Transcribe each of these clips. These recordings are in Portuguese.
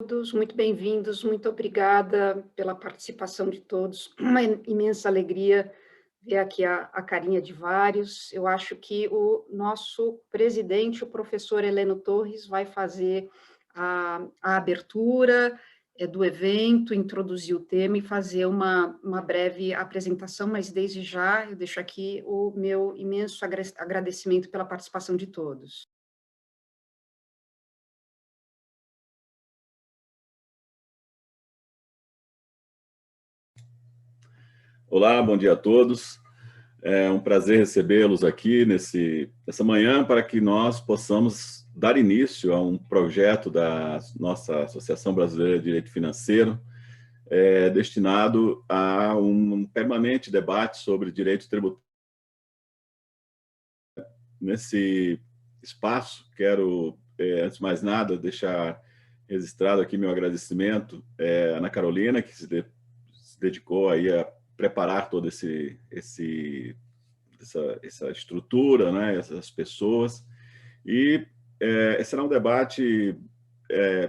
Todos muito bem-vindos, muito obrigada pela participação de todos. Uma imensa alegria ver aqui a carinha de vários. Eu acho que o nosso presidente, o professor Heleno Torres, vai fazer a abertura do evento, introduzir o tema e fazer uma breve apresentação, mas desde já eu deixo aqui o meu imenso agradecimento pela participação de todos. Olá, bom dia a todos. É um prazer recebê-los aqui nessa manhã para que nós possamos dar início a um projeto da nossa Associação Brasileira de Direito Financeiro, destinado a um permanente debate sobre direito tributário. Nesse espaço, quero, antes de mais nada, deixar registrado aqui meu agradecimento à Ana Carolina, que se dedicou aí a preparar todo essa estrutura, né, essas pessoas. E será um debate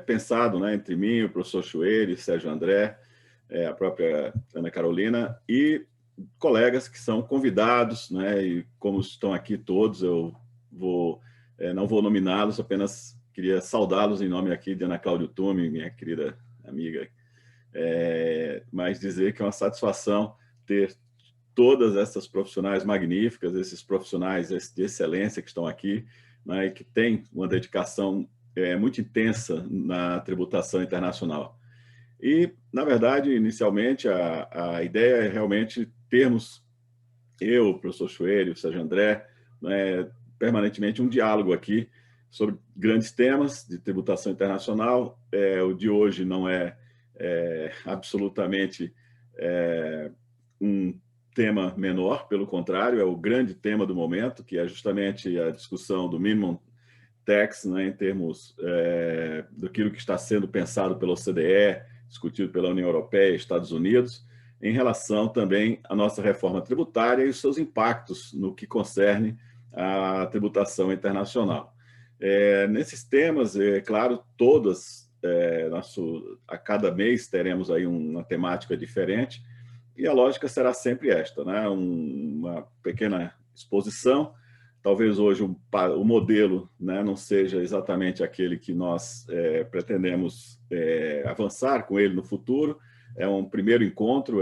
pensado, né, entre mim, o professor Chueire, Sérgio André, a própria Ana Carolina e colegas que são convidados, né, e como estão aqui todos, eu não vou nominá-los, apenas queria saudá-los em nome aqui de Ana Cláudia Tume, minha querida amiga, mas dizer que é uma satisfação ter todas essas profissionais magníficas, esses profissionais de excelência que estão aqui, né, e que têm uma dedicação muito intensa na tributação internacional. E, na verdade, inicialmente, a ideia é realmente termos, eu, o professor Chueire, o Sérgio André, né, permanentemente um diálogo aqui sobre grandes temas de tributação internacional. O de hoje não é absolutamente um tema menor, pelo contrário, é o grande tema do momento, que é justamente a discussão do minimum tax, né, em termos daquilo que está sendo pensado pela OCDE, discutido pela União Europeia e Estados Unidos, em relação também à nossa reforma tributária e os seus impactos no que concerne à tributação internacional. Nesses temas, claro, a cada mês teremos aí uma temática diferente, e a lógica será sempre esta, né? Uma pequena exposição. Talvez hoje o modelo, né, não seja exatamente aquele que nós pretendemos avançar com ele no futuro. É um primeiro encontro,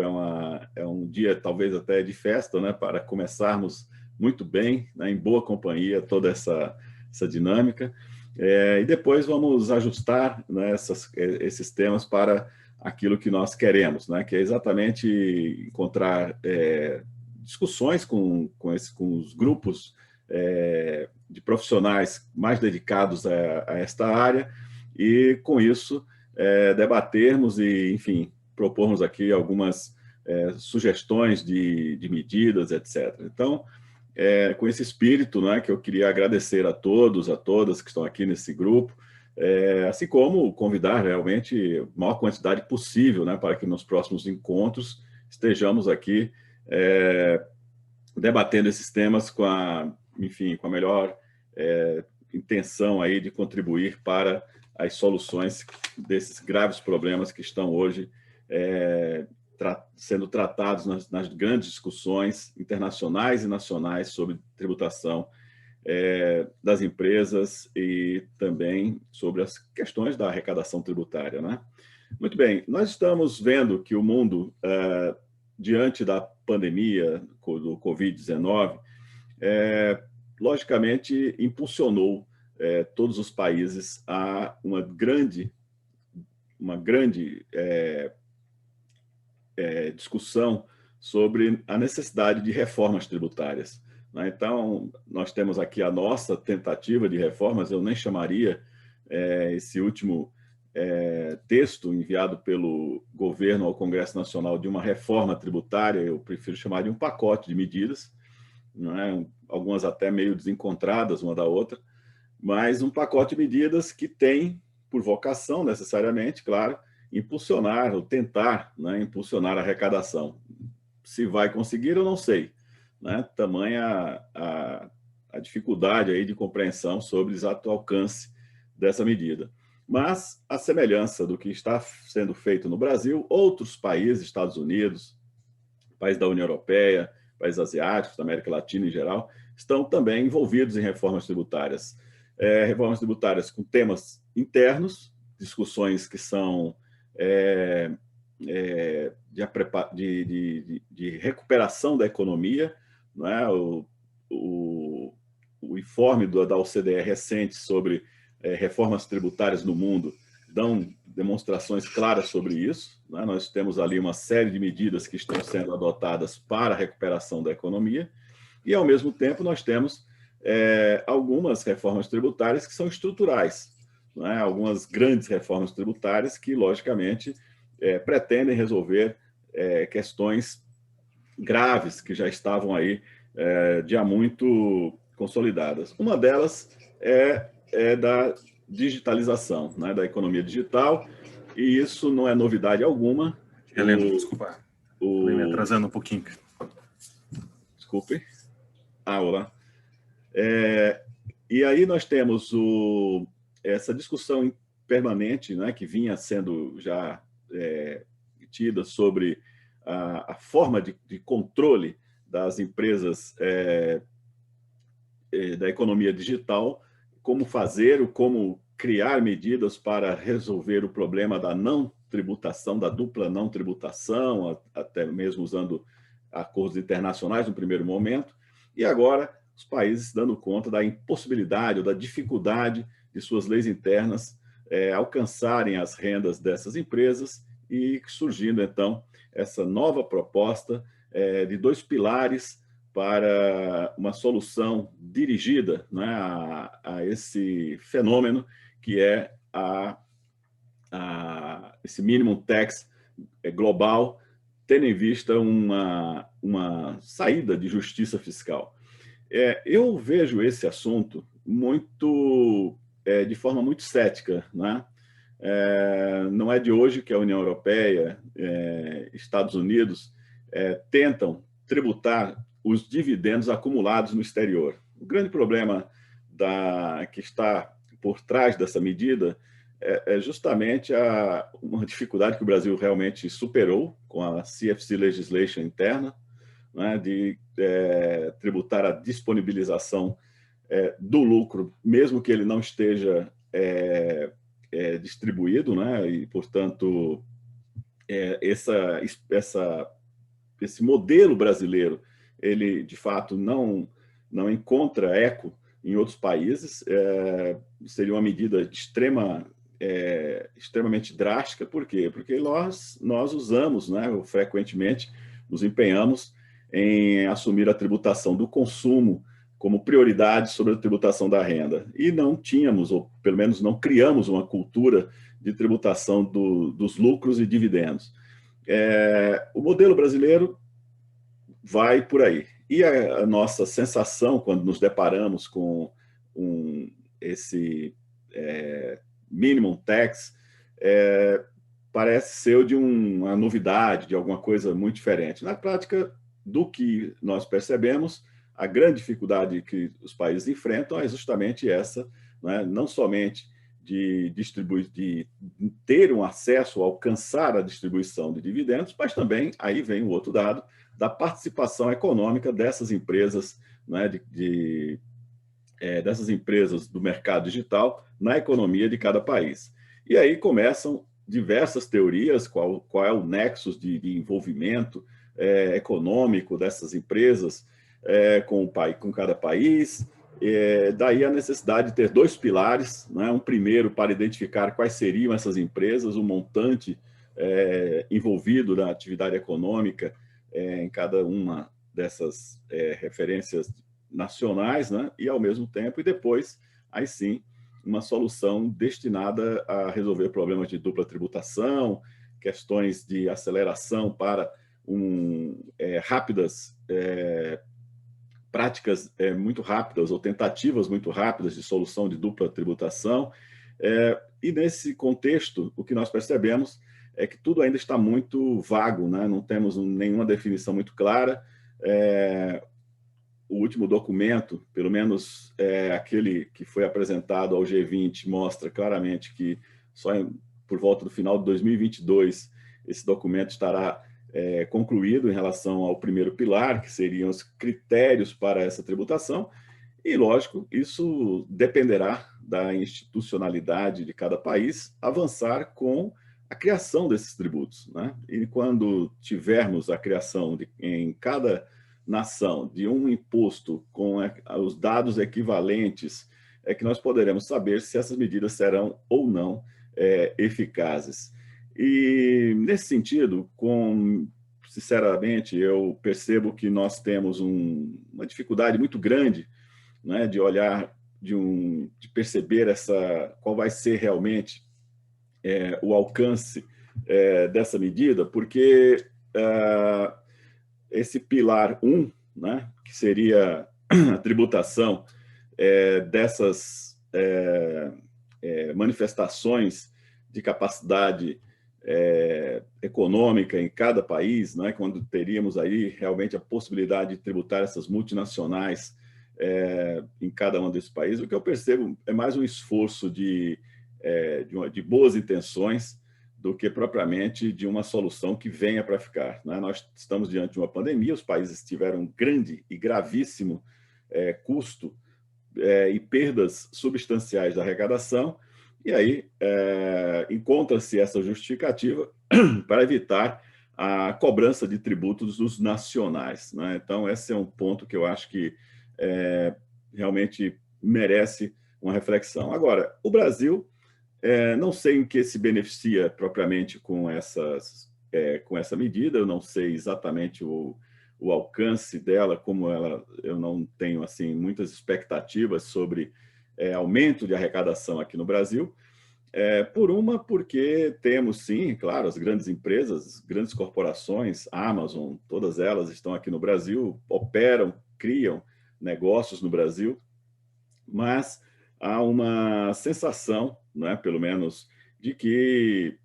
é um dia talvez até de festa, né, para começarmos muito bem, né, em boa companhia, toda essa dinâmica. E depois vamos ajustar, né, esses temas para aquilo que nós queremos, né, que é exatamente encontrar discussões com os grupos de profissionais mais dedicados a esta área e, com isso, debatermos e, enfim, propormos aqui algumas sugestões de medidas, etc. Então, com esse espírito, né, que eu queria agradecer a todos, a todas que estão aqui nesse grupo, assim como convidar realmente a maior quantidade possível, né, para que nos próximos encontros estejamos aqui debatendo esses temas enfim, com a melhor intenção aí de contribuir para as soluções desses graves problemas que estão hoje sendo tratados nas grandes discussões internacionais e nacionais sobre tributação das empresas e também sobre as questões da arrecadação tributária, né? Muito bem, nós estamos vendo que o mundo, diante da pandemia do Covid-19, logicamente impulsionou todos os países a uma grande discussão sobre a necessidade de reformas tributárias, né? Então, nós temos aqui a nossa tentativa de reformas. Eu nem chamaria esse último texto enviado pelo governo ao Congresso Nacional de uma reforma tributária. Eu prefiro chamar de um pacote de medidas, não é? Algumas até meio desencontradas uma da outra, mas um pacote de medidas que tem por vocação, necessariamente, claro, impulsionar ou tentar, né, impulsionar a arrecadação. Se vai conseguir, eu não sei, né? Tamanha a dificuldade aí de compreensão sobre o exato alcance dessa medida. Mas, a semelhança do que está sendo feito no Brasil, outros países, Estados Unidos, países da União Europeia, países asiáticos, da América Latina em geral, estão também envolvidos em reformas tributárias. Reformas tributárias com temas internos, discussões que são de recuperação da economia, não é? O informe da OCDE recente sobre reformas tributárias no mundo dão demonstrações claras sobre isso, né? Nós temos ali uma série de medidas que estão sendo adotadas para a recuperação da economia e, ao mesmo tempo, nós temos algumas reformas tributárias que são estruturais, né? Algumas grandes reformas tributárias que, logicamente, pretendem resolver questões graves que já estavam aí de há muito consolidadas. Uma delas é da digitalização, né, da economia digital, e isso não é novidade alguma. Helena, desculpa, estou me atrasando um pouquinho. Desculpe. Olá. E aí nós temos essa discussão permanente, né, que vinha sendo já tida sobre a forma de controle das empresas da economia digital, como fazer, como criar medidas para resolver o problema da não tributação, da dupla não tributação, até mesmo usando acordos internacionais no primeiro momento, e agora os países dando conta da impossibilidade ou da dificuldade de suas leis internas alcançarem as rendas dessas empresas e surgindo, então, essa nova proposta de 2 pilares para uma solução dirigida, né, a esse fenômeno que é esse minimum tax global, tendo em vista uma saída de justiça fiscal. Eu vejo esse assunto de forma muito cética, né? Não é de hoje que a União Europeia, Estados Unidos, tentam tributar os dividendos acumulados no exterior. O grande problema que está por trás dessa medida é justamente uma dificuldade que o Brasil realmente superou com a CFC Legislation interna, né, de tributar a disponibilização do lucro, mesmo que ele não esteja distribuído, né, e, portanto, esse modelo brasileiro, ele, de fato, não encontra eco em outros países. Seria uma medida extremamente drástica. Por quê? Porque nós usamos, né, frequentemente nos empenhamos em assumir a tributação do consumo como prioridade sobre a tributação da renda. E não tínhamos, ou pelo menos não criamos, uma cultura de tributação dos lucros e dividendos. O modelo brasileiro vai por aí. E a nossa sensação, quando nos deparamos com esse minimum tax, parece ser de uma novidade, de alguma coisa muito diferente. Na prática, do que nós percebemos, a grande dificuldade que os países enfrentam é justamente essa, né? Não somente de ter um acesso, alcançar a distribuição de dividendos, mas também, aí vem o outro dado, da participação econômica dessas empresas, né, dessas empresas do mercado digital na economia de cada país. E aí começam diversas teorias, qual é o nexus de envolvimento econômico dessas empresas com cada país. Daí a necessidade de ter 2 pilares, né? Um primeiro para identificar quais seriam essas empresas, o montante envolvido na atividade econômica em cada uma dessas referências nacionais, né? E, ao mesmo tempo, e depois, aí sim, uma solução destinada a resolver problemas de dupla tributação, questões de aceleração para práticas muito rápidas ou tentativas muito rápidas de solução de dupla tributação. E, nesse contexto, o que nós percebemos é que tudo ainda está muito vago, né? Não temos nenhuma definição muito clara. O último documento, pelo menos aquele que foi apresentado ao G20, mostra claramente que por volta do final de 2022, esse documento estará concluído em relação ao primeiro pilar, que seriam os critérios para essa tributação. E, lógico, isso dependerá da institucionalidade de cada país avançar com a criação desses tributos, né? E quando tivermos a criação em cada nação de um imposto com os dados equivalentes, é que nós poderemos saber se essas medidas serão ou não eficazes. E, nesse sentido, sinceramente, eu percebo que nós temos uma dificuldade muito grande, né, de olhar, de perceber qual vai ser realmente o alcance dessa medida, porque esse pilar 1, né, que seria a tributação dessas manifestações de capacidade econômica em cada país, né, quando teríamos aí realmente a possibilidade de tributar essas multinacionais em cada um desses países, o que eu percebo é mais um esforço de boas intenções do que propriamente de uma solução que venha para ficar, né? Nós estamos diante de uma pandemia, os países tiveram um grande e gravíssimo custo e perdas substanciais da arrecadação, e aí encontra-se essa justificativa para evitar a cobrança de tributos dos nacionais, né? Então, esse é um ponto que eu acho que realmente merece uma reflexão. Agora, o Brasil, não sei em que se beneficia propriamente com essa medida, eu não sei exatamente o alcance dela, eu não tenho assim muitas expectativas sobre aumento de arrecadação aqui no Brasil, porque temos sim, claro, as grandes empresas, grandes corporações, Amazon, todas elas estão aqui no Brasil, operam, criam negócios no Brasil, mas há uma sensação, né, pelo menos, de que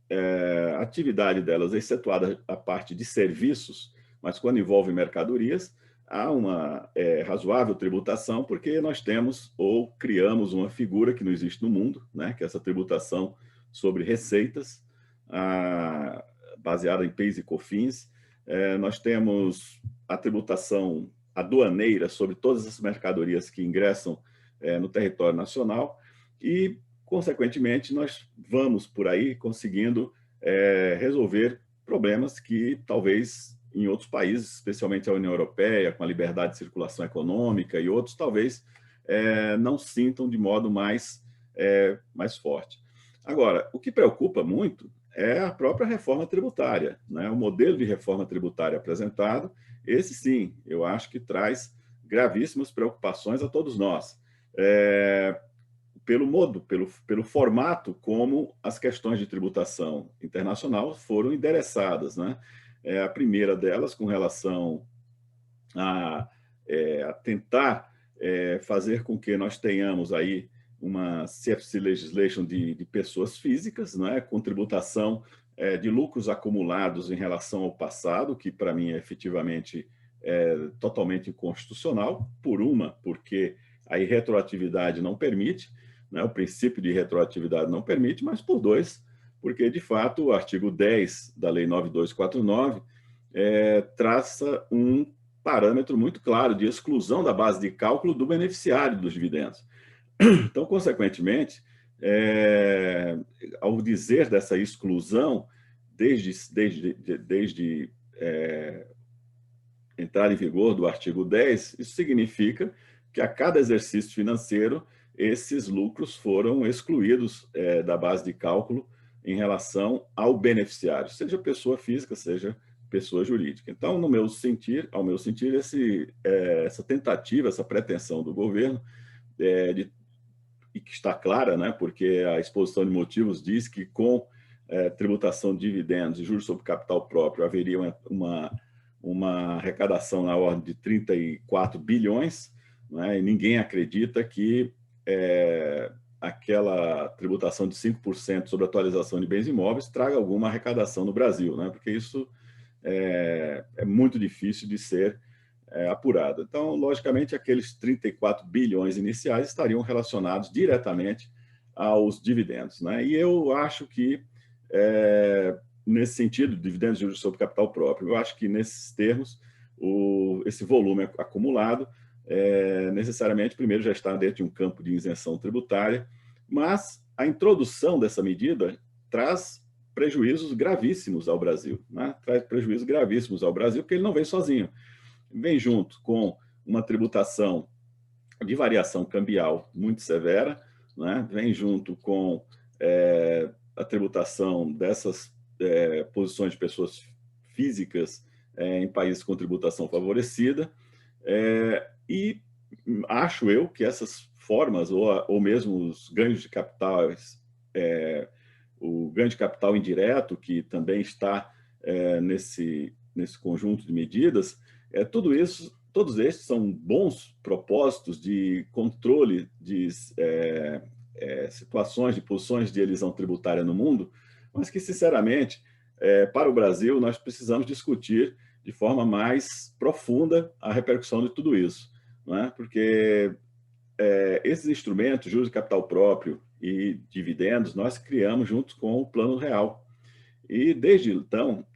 a atividade delas, excetuada a parte de serviços, mas quando envolve mercadorias, há uma razoável tributação, porque nós temos ou criamos uma figura que não existe no mundo, né, que é essa tributação sobre receitas, baseada em PIS e COFINS. Nós temos a tributação aduaneira sobre todas as mercadorias que ingressam no território nacional e, consequentemente, nós vamos por aí conseguindo resolver problemas que talvez em outros países, especialmente a União Europeia, com a liberdade de circulação econômica e outros, talvez não sintam de modo mais forte. Agora, o que preocupa muito é a própria reforma tributária, né? O modelo de reforma tributária apresentado, esse sim, eu acho que traz gravíssimas preocupações a todos nós, pelo formato como as questões de tributação internacional foram endereçadas, né? A primeira delas com relação a tentar fazer com que nós tenhamos aí uma CFC Legislation de pessoas físicas, né, com tributação de lucros acumulados em relação ao passado, que para mim é efetivamente totalmente inconstitucional, porque a retroatividade não permite, né, o princípio de retroatividade não permite, mas por dois, porque de fato o artigo 10 da Lei 9249 traça um parâmetro muito claro de exclusão da base de cálculo do beneficiário dos dividendos. Então, consequentemente, ao dizer dessa exclusão, desde entrada em vigor do artigo 10, isso significa que a cada exercício financeiro, esses lucros foram excluídos da base de cálculo em relação ao beneficiário, seja pessoa física, seja pessoa jurídica. Então, ao meu sentir, essa tentativa, essa pretensão do governo e que está clara, né, porque a exposição de motivos diz que com tributação de dividendos e juros sobre capital próprio haveria uma arrecadação na ordem de 34 bilhões, né, e ninguém acredita que aquela tributação de 5% sobre atualização de bens imóveis traga alguma arrecadação no Brasil, né, porque isso é muito difícil de ser apurado. Então, logicamente, aqueles 34 bilhões iniciais estariam relacionados diretamente aos dividendos, né? E eu acho que, nesse sentido, dividendos de juros sobre capital próprio, eu acho que, nesses termos, esse volume acumulado necessariamente, primeiro, já está dentro de um campo de isenção tributária, mas a introdução dessa medida traz prejuízos gravíssimos ao Brasil, né? Traz prejuízos gravíssimos ao Brasil, porque ele não vem sozinho. Vem junto com uma tributação de variação cambial muito severa, né? Vem junto com a tributação dessas posições de pessoas físicas em países com tributação favorecida, e acho eu que essas formas, ou mesmo os ganhos de capitais, o ganho de capital indireto, que também está nesse conjunto de medidas, todos estes são bons propósitos de controle de situações, de posições de elisão tributária no mundo, mas que, sinceramente, para o Brasil, nós precisamos discutir de forma mais profunda a repercussão de tudo isso, não é? Porque esses instrumentos, juros de capital próprio e dividendos, nós criamos junto com o Plano Real. E, desde então,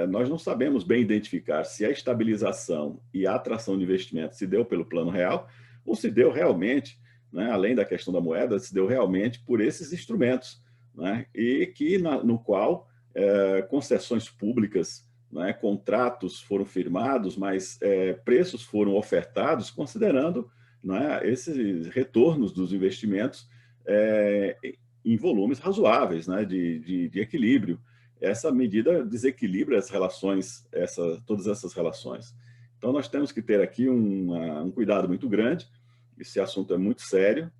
nós não sabemos bem identificar se a estabilização e a atração de investimentos se deu pelo Plano Real ou se deu realmente, né, além da questão da moeda, se deu realmente por esses instrumentos, né, e que no qual concessões públicas, né, contratos foram firmados, mas preços foram ofertados considerando, né, esses retornos dos investimentos em volumes razoáveis, né, de equilíbrio. Essa medida desequilibra as relações, todas essas relações. Então, nós temos que ter aqui um cuidado muito grande. Esse assunto é muito sério,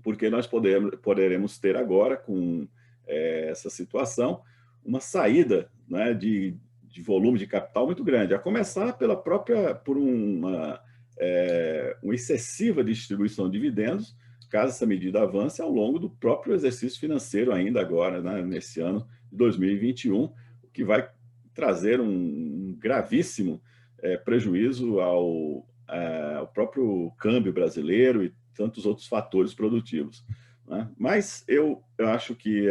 porque nós poderemos ter agora, com essa situação, uma saída, né, de volume de capital muito grande, a começar por uma excessiva distribuição de dividendos, caso essa medida avance ao longo do próprio exercício financeiro ainda agora, né, nesse ano de 2021, o que vai trazer um gravíssimo prejuízo ao próprio câmbio brasileiro e tantos outros fatores produtivos, né? Mas eu acho que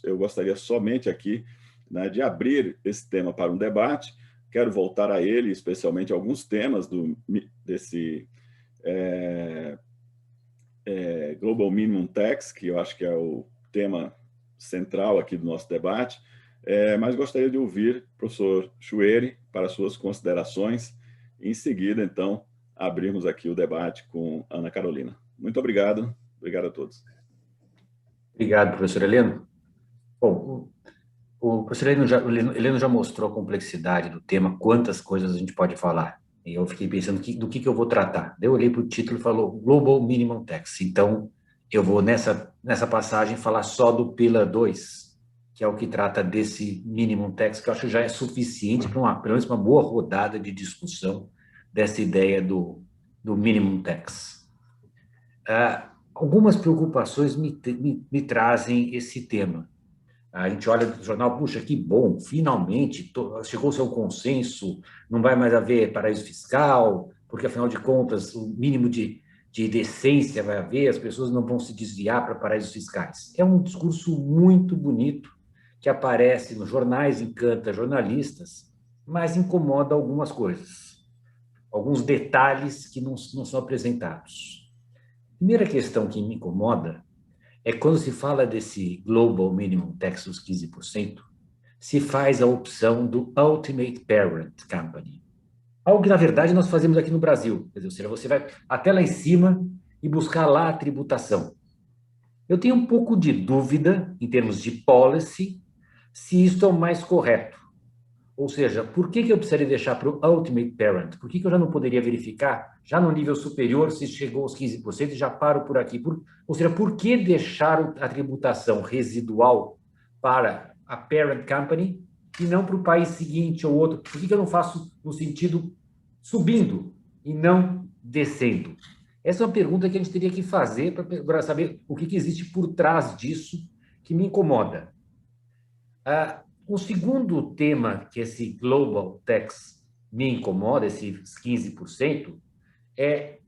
eu gostaria somente aqui, né, de abrir esse tema para um debate. Quero voltar a ele, especialmente alguns temas desse Global Minimum Tax, que eu acho que é o tema central aqui do nosso debate, mas gostaria de ouvir o professor Chueri para suas considerações. Em seguida, então, abrimos aqui o debate com Ana Carolina. Muito obrigado. Obrigado a todos. Obrigado, professor Heleno. Bom, o professor Heleno já mostrou a complexidade do tema, quantas coisas a gente pode falar. E eu fiquei pensando do que eu vou tratar. Eu olhei para o título e falou Global Minimum Tax. Então, eu vou, nessa passagem, falar só do Pillar 2, que é o que trata desse Minimum Tax, que eu acho que já é suficiente para pelo menos uma boa rodada de discussão dessa ideia do Minimum Tax. Algumas preocupações me trazem esse tema. A gente olha no jornal, puxa, que bom, finalmente chegou-se ao consenso, não vai mais haver paraíso fiscal, porque, afinal de contas, o mínimo de decência vai haver, as pessoas não vão se desviar para paraísos fiscais. É um discurso muito bonito, que aparece nos jornais, encanta jornalistas, mas incomoda algumas coisas, alguns detalhes que não são apresentados. A primeira questão que me incomoda é quando se fala desse Global Minimum Tax dos 15%, se faz a opção do Ultimate Parent Company. Algo que, na verdade, nós fazemos aqui no Brasil. Quer dizer, ou seja, você vai até lá em cima e buscar lá a tributação. Eu tenho um pouco de dúvida, em termos de policy, se isso é o mais correto. Ou seja, por que eu precisaria deixar para o Ultimate Parent? Por que eu já não poderia verificar, já no nível superior, se chegou aos 15% e já paro por aqui? Ou seja, por que deixar a tributação residual para a Parent Company e não para o país seguinte ou outro? Por que eu não faço no sentido subindo e não descendo? Essa é uma pergunta que a gente teria que fazer para saber o que existe por trás disso que me incomoda. O segundo tema que esse Global Tax me incomoda, esses 15%, é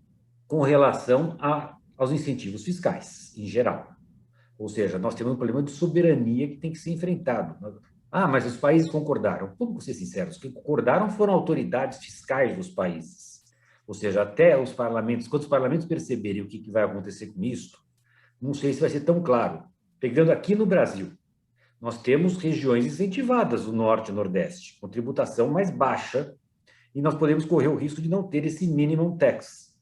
com relação aos incentivos fiscais, em geral. Ou seja, nós temos um problema de soberania que tem que ser enfrentado. Ah, mas os países concordaram. Vamos ser sinceros, quem concordaram foram autoridades fiscais dos países. Ou seja, até os parlamentos, quando os parlamentos perceberem o que vai acontecer com isso, não sei se vai ser tão claro. Pegando aqui no Brasil, nós temos regiões incentivadas, o Norte e o Nordeste, com tributação mais baixa, e nós podemos correr o risco de não ter esse minimum tax.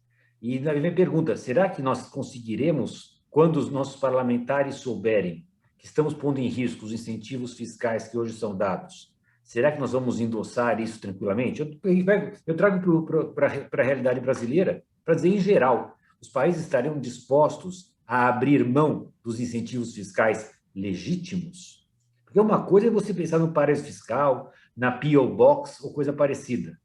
E a minha pergunta, será que nós conseguiremos, quando os nossos parlamentares souberem que estamos pondo em risco os incentivos fiscais que hoje são dados, será que nós vamos endossar isso tranquilamente? Eu trago para a realidade brasileira para dizer, em geral, os países estariam dispostos a abrir mão dos incentivos fiscais legítimos? Porque uma coisa é você pensar no paraíso fiscal, na P.O. Box ou coisa parecida.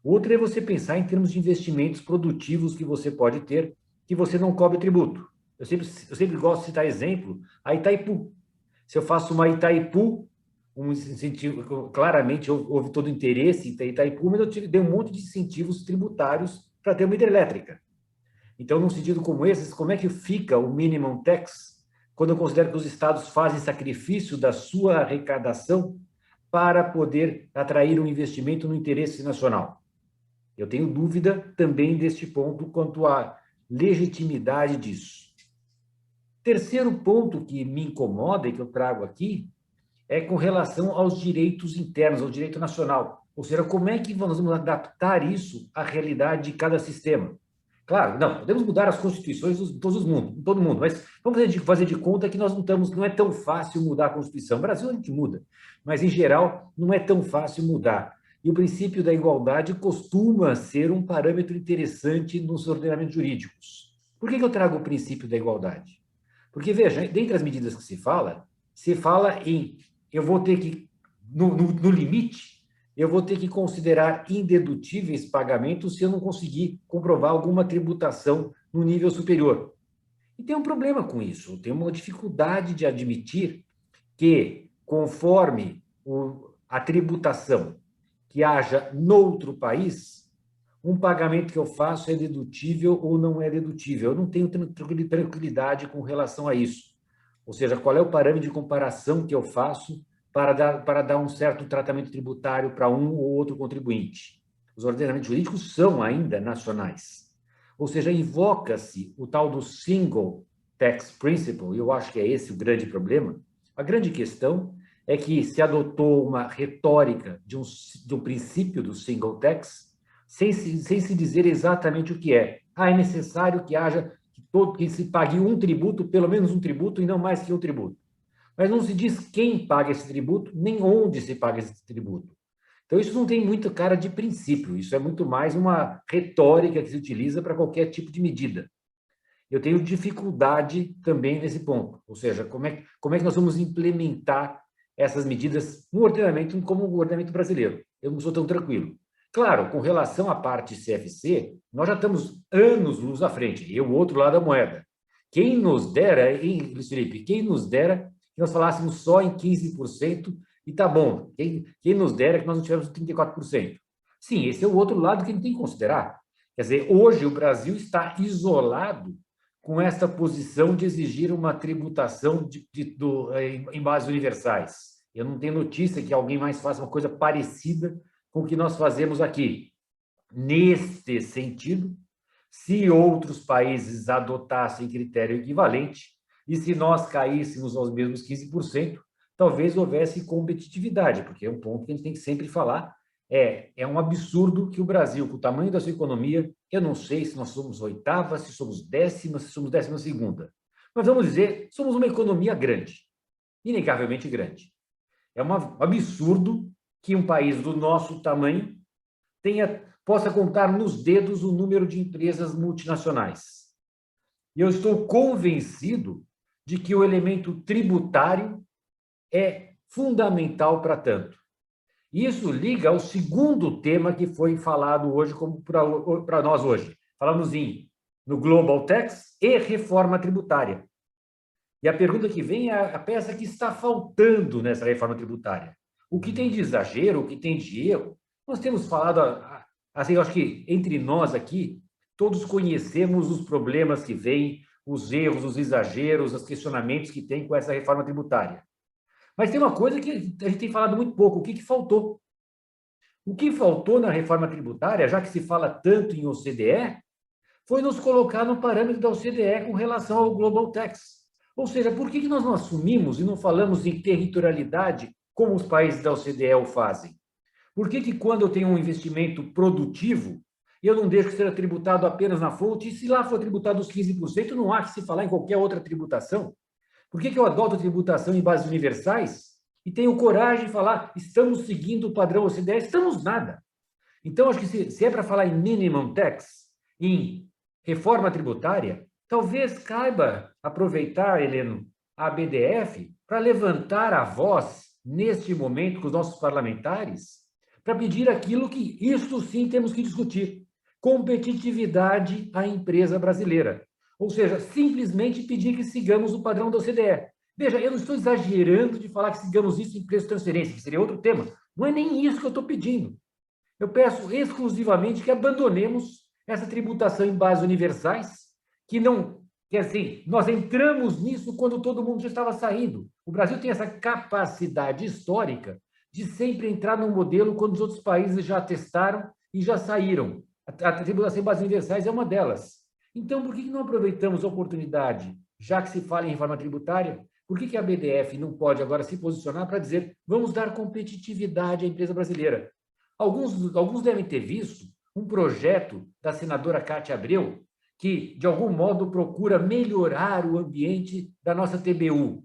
Outra é você pensar em termos de investimentos produtivos que você pode ter, que você não cobre tributo. Eu sempre gosto de citar exemplo, a Itaipu. Se eu faço uma Itaipu, um incentivo, claramente houve todo o interesse em Itaipu, mas eu dei um monte de incentivos tributários para ter uma hidrelétrica. Então, num sentido como esse, como é que fica o minimum tax quando eu considero que os estados fazem sacrifício da sua arrecadação para poder atrair um investimento no interesse nacional? Eu tenho dúvida também deste ponto quanto à legitimidade disso. Terceiro ponto que me incomoda e que eu trago aqui é com relação aos direitos internos, ao direito nacional. Ou seja, como é que nós vamos adaptar isso à realidade de cada sistema? Claro, não, podemos mudar as constituições de todo mundo, mas vamos fazer de conta que nós não é tão fácil mudar a Constituição. No Brasil a gente muda, mas em geral não é tão fácil mudar. E o princípio da igualdade costuma ser um parâmetro interessante nos ordenamentos jurídicos. Por que eu trago o princípio da igualdade? Porque, veja, dentre as medidas que se fala em, eu vou ter que, no limite, eu vou ter que considerar indedutíveis pagamentos se eu não conseguir comprovar alguma tributação no nível superior. E tem um problema com isso, tem uma dificuldade de admitir que, conforme a tributação que haja noutro país, um pagamento que eu faço é dedutível ou não é dedutível. Eu não tenho tranquilidade com relação a isso. Ou seja, qual é o parâmetro de comparação que eu faço para dar um certo tratamento tributário para um ou outro contribuinte? Os ordenamentos jurídicos são ainda nacionais. Ou seja, invoca-se o tal do Single Tax Principle, e eu acho que é esse o grande problema. A grande questão é que se adotou uma retórica de um princípio do single tax, sem se dizer exatamente o que é. É necessário que haja, que se pague um tributo, pelo menos um tributo, e não mais que um tributo. Mas não se diz quem paga esse tributo, nem onde se paga esse tributo. Então, isso não tem muito cara de princípio, isso é muito mais uma retórica que se utiliza para qualquer tipo de medida. Eu tenho dificuldade também nesse ponto, ou seja, como é que nós vamos implementar essas medidas no ordenamento como o ordenamento brasileiro? Eu não sou tão tranquilo. Claro, com relação à parte CFC, nós já estamos anos-luz à frente, e o outro lado da moeda. Quem nos dera, hein, Luiz Felipe, quem nos dera que nós falássemos só em 15% e tá bom. Quem nos dera que nós não tivéssemos 34%. Sim, esse é o outro lado que a gente tem que considerar. Quer dizer, hoje o Brasil está isolado com essa posição de exigir uma tributação em bases universais. Eu não tenho notícia que alguém mais faça uma coisa parecida com o que nós fazemos aqui. Neste sentido, se outros países adotassem critério equivalente e se nós caíssemos aos mesmos 15%, talvez houvesse competitividade, porque é um ponto que a gente tem que sempre falar. É um absurdo que o Brasil, com o tamanho da sua economia, eu não sei se nós somos oitava, se somos décima, se somos 12ª. Mas vamos dizer, somos uma economia grande, inegavelmente grande. É um absurdo que um país do nosso tamanho possa contar nos dedos o número de empresas multinacionais. E eu estou convencido de que o elemento tributário é fundamental para tanto. Isso liga ao segundo tema que foi falado hoje para nós hoje. Falamos no Global Tax e reforma tributária. E a pergunta que vem é a peça que está faltando nessa reforma tributária. O que tem de exagero, o que tem de erro? Nós temos falado, assim, eu acho que entre nós aqui, todos conhecemos os problemas que vêm, os erros, os exageros, os questionamentos que tem com essa reforma tributária. Mas tem uma coisa que a gente tem falado muito pouco, o que faltou? O que faltou na reforma tributária, já que se fala tanto em OCDE, foi nos colocar no parâmetro da OCDE com relação ao Global Tax. Ou seja, por que nós não assumimos e não falamos em territorialidade como os países da OCDE o fazem? Por que quando eu tenho um investimento produtivo, eu não deixo que seja tributado apenas na fonte, e se lá for tributado os 15%, não há que se falar em qualquer outra tributação? Por que eu adoto a tributação em bases universais e tenho coragem de falar estamos seguindo o padrão OCDE? Estamos nada. Então, acho que se é para falar em minimum tax, em reforma tributária, talvez caiba aproveitar, Heleno, a BDF para levantar a voz neste momento com os nossos parlamentares para pedir aquilo que isto sim temos que discutir: competitividade à empresa brasileira. Ou seja, simplesmente pedir que sigamos o padrão da OCDE. Veja, eu não estou exagerando de falar que sigamos isso em preço de transferência, que seria outro tema. Não é nem isso que eu estou pedindo. Eu peço exclusivamente que abandonemos essa tributação em bases universais, que assim, nós entramos nisso quando todo mundo já estava saindo. O Brasil tem essa capacidade histórica de sempre entrar num modelo quando os outros países já testaram e já saíram. A tributação em bases universais é uma delas. Então, por que não aproveitamos a oportunidade, já que se fala em reforma tributária, por que a BDF não pode agora se posicionar para dizer vamos dar competitividade à empresa brasileira? Alguns devem ter visto um projeto da senadora Cátia Abreu, que, de algum modo, procura melhorar o ambiente da nossa TBU.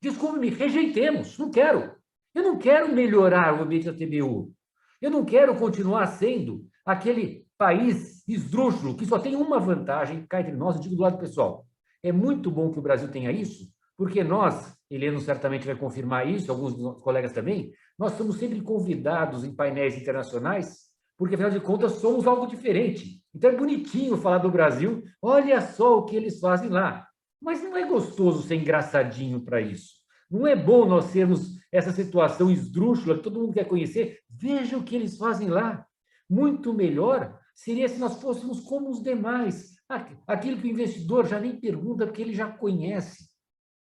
Desculpe-me, rejeitemos, não quero. Eu não quero melhorar o ambiente da TBU. Eu não quero continuar sendo aquele país esdrúxulo que só tem uma vantagem, cá entre nós, eu digo do lado pessoal. É muito bom que o Brasil tenha isso, porque nós, Heleno certamente vai confirmar isso, alguns dos colegas também, nós somos sempre convidados em painéis internacionais, porque, afinal de contas, somos algo diferente. Então, é bonitinho falar do Brasil, olha só o que eles fazem lá. Mas não é gostoso ser engraçadinho para isso. Não é bom nós sermos essa situação esdrúxula que todo mundo quer conhecer. Veja o que eles fazem lá. Muito melhor seria se nós fôssemos como os demais. Aquilo que o investidor já nem pergunta, porque ele já conhece.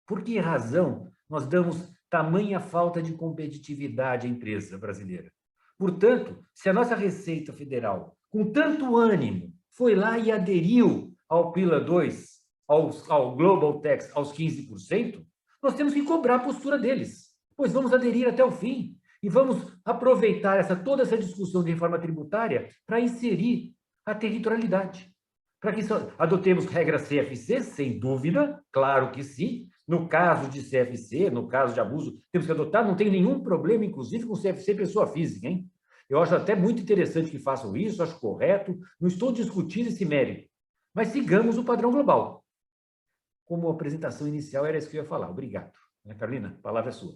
Por que razão nós damos tamanha falta de competitividade à empresa brasileira? Portanto, se a nossa Receita Federal, com tanto ânimo, foi lá e aderiu ao Pillar 2, ao Global Tax, aos 15%, nós temos que cobrar a postura deles, pois vamos aderir até o fim e vamos aproveitar toda essa discussão de reforma tributária para inserir a territorialidade. Para que adotemos regras CFC, sem dúvida, claro que sim. No caso de CFC, no caso de abuso, temos que adotar, não tem nenhum problema, inclusive, com CFC pessoa física, hein? Eu acho até muito interessante que façam isso, acho correto, não estou discutindo esse mérito, mas sigamos o padrão global. Como apresentação inicial, era isso que eu ia falar. Obrigado. Ana Carolina, a palavra é sua.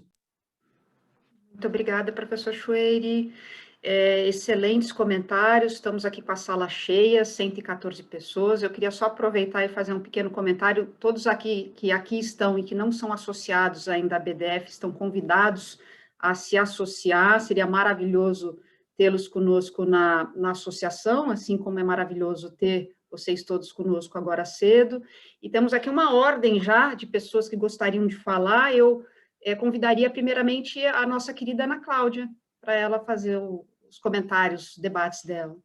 Muito obrigada, professor Schweire. Excelentes comentários, estamos aqui com a sala cheia, 114 pessoas. Eu queria só aproveitar e fazer um pequeno comentário. Todos aqui que aqui estão e que não são associados ainda à BDF estão convidados a se associar. Seria maravilhoso tê-los conosco na associação, assim como é maravilhoso ter vocês todos conosco agora cedo. E temos aqui uma ordem já de pessoas que gostariam de falar. Eu convidaria primeiramente a nossa querida Ana Cláudia, para ela fazer os comentários, os debates dela.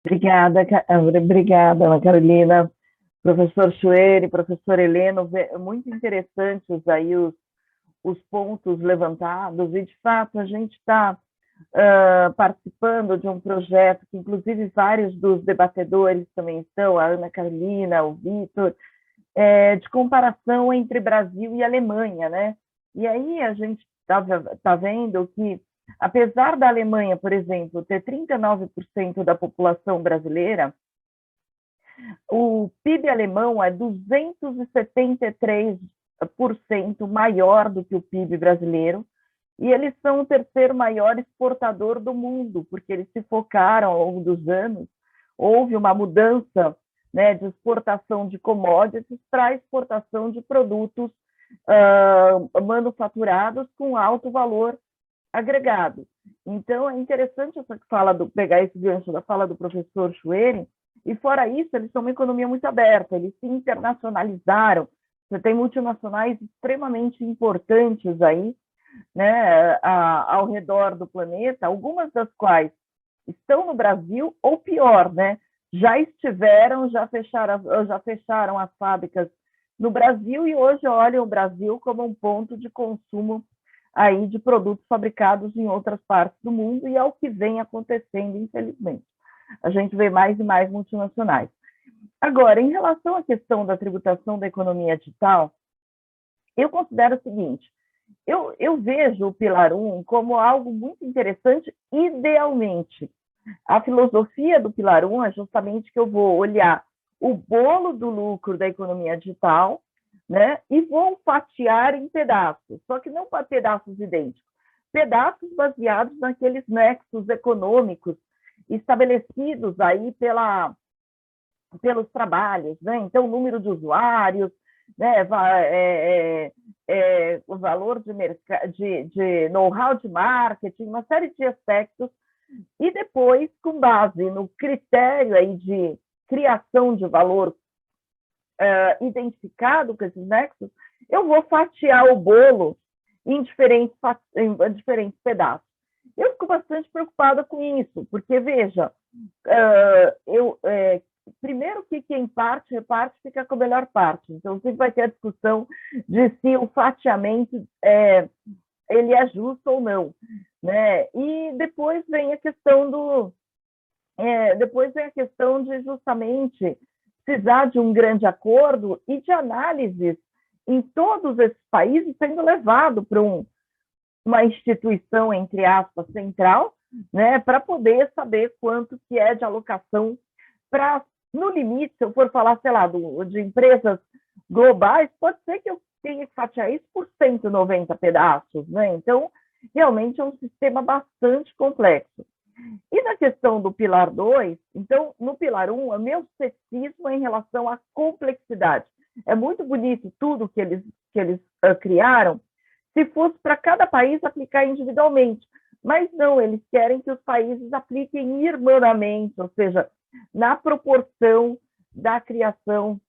Obrigada, Ana Carolina, professor Schweire, professor Heleno, muito interessantes aí os pontos levantados, e de fato a gente está participando de um projeto que inclusive vários dos debatedores também estão, a Ana Carolina, o Vitor, de comparação entre Brasil e Alemanha, né? E aí a gente está vendo que, apesar da Alemanha, por exemplo, ter 39% da população brasileira, o PIB alemão é 273% maior do que o PIB brasileiro, e eles são o terceiro maior exportador do mundo, porque eles se focaram ao longo dos anos, houve uma mudança, né, de exportação de commodities para exportação de produtos manufaturados com alto valor agregado. Então, é interessante essa fala pegar esse gancho da fala do professor Schweire E fora isso, eles são uma economia muito aberta, eles se internacionalizaram. Você tem multinacionais extremamente importantes aí, né, ao redor do planeta, algumas das quais estão no Brasil, ou pior, né, já fecharam as fábricas no Brasil e hoje olham o Brasil como um ponto de consumo aí de produtos fabricados em outras partes do mundo, e é o que vem acontecendo, infelizmente. A gente vê mais e mais multinacionais. Agora, em relação à questão da tributação da economia digital, eu considero o seguinte, eu vejo o Pilar 1 como algo muito interessante, idealmente. A filosofia do Pilar 1 é justamente que eu vou olhar o bolo do lucro da economia digital, né, e vou fatiar em pedaços, só que não para pedaços idênticos, pedaços baseados naqueles nexos econômicos estabelecidos aí pelos trabalhos, né? Então, o número de usuários, né, o valor de know-how de marketing, uma série de aspectos, e depois, com base no critério aí de criação de valor identificado com esses nexos, eu vou fatiar o bolo em diferentes pedaços. Eu fico bastante preocupada com isso, porque, veja, primeiro que quem parte, reparte, fica com a melhor parte. Então, sempre vai ter a discussão de se o fatiamento ele é justo ou não, né? E depois vem a questão de justamente precisar de um grande acordo e de análises em todos esses países sendo levado para uma instituição, entre aspas, central, né, para poder saber quanto que é de alocação para, no limite, se eu for falar, sei lá, de empresas globais, pode ser que eu tenha que fatiar isso por 190 pedaços, né? Então, realmente é um sistema bastante complexo. E na questão do Pilar 2, então, no Pilar 1, o meu ceticismo é em relação à complexidade. É muito bonito tudo que eles criaram, se fosse para cada país aplicar individualmente. Mas não, eles querem que os países apliquem irmanamente, ou seja, na proporção da criação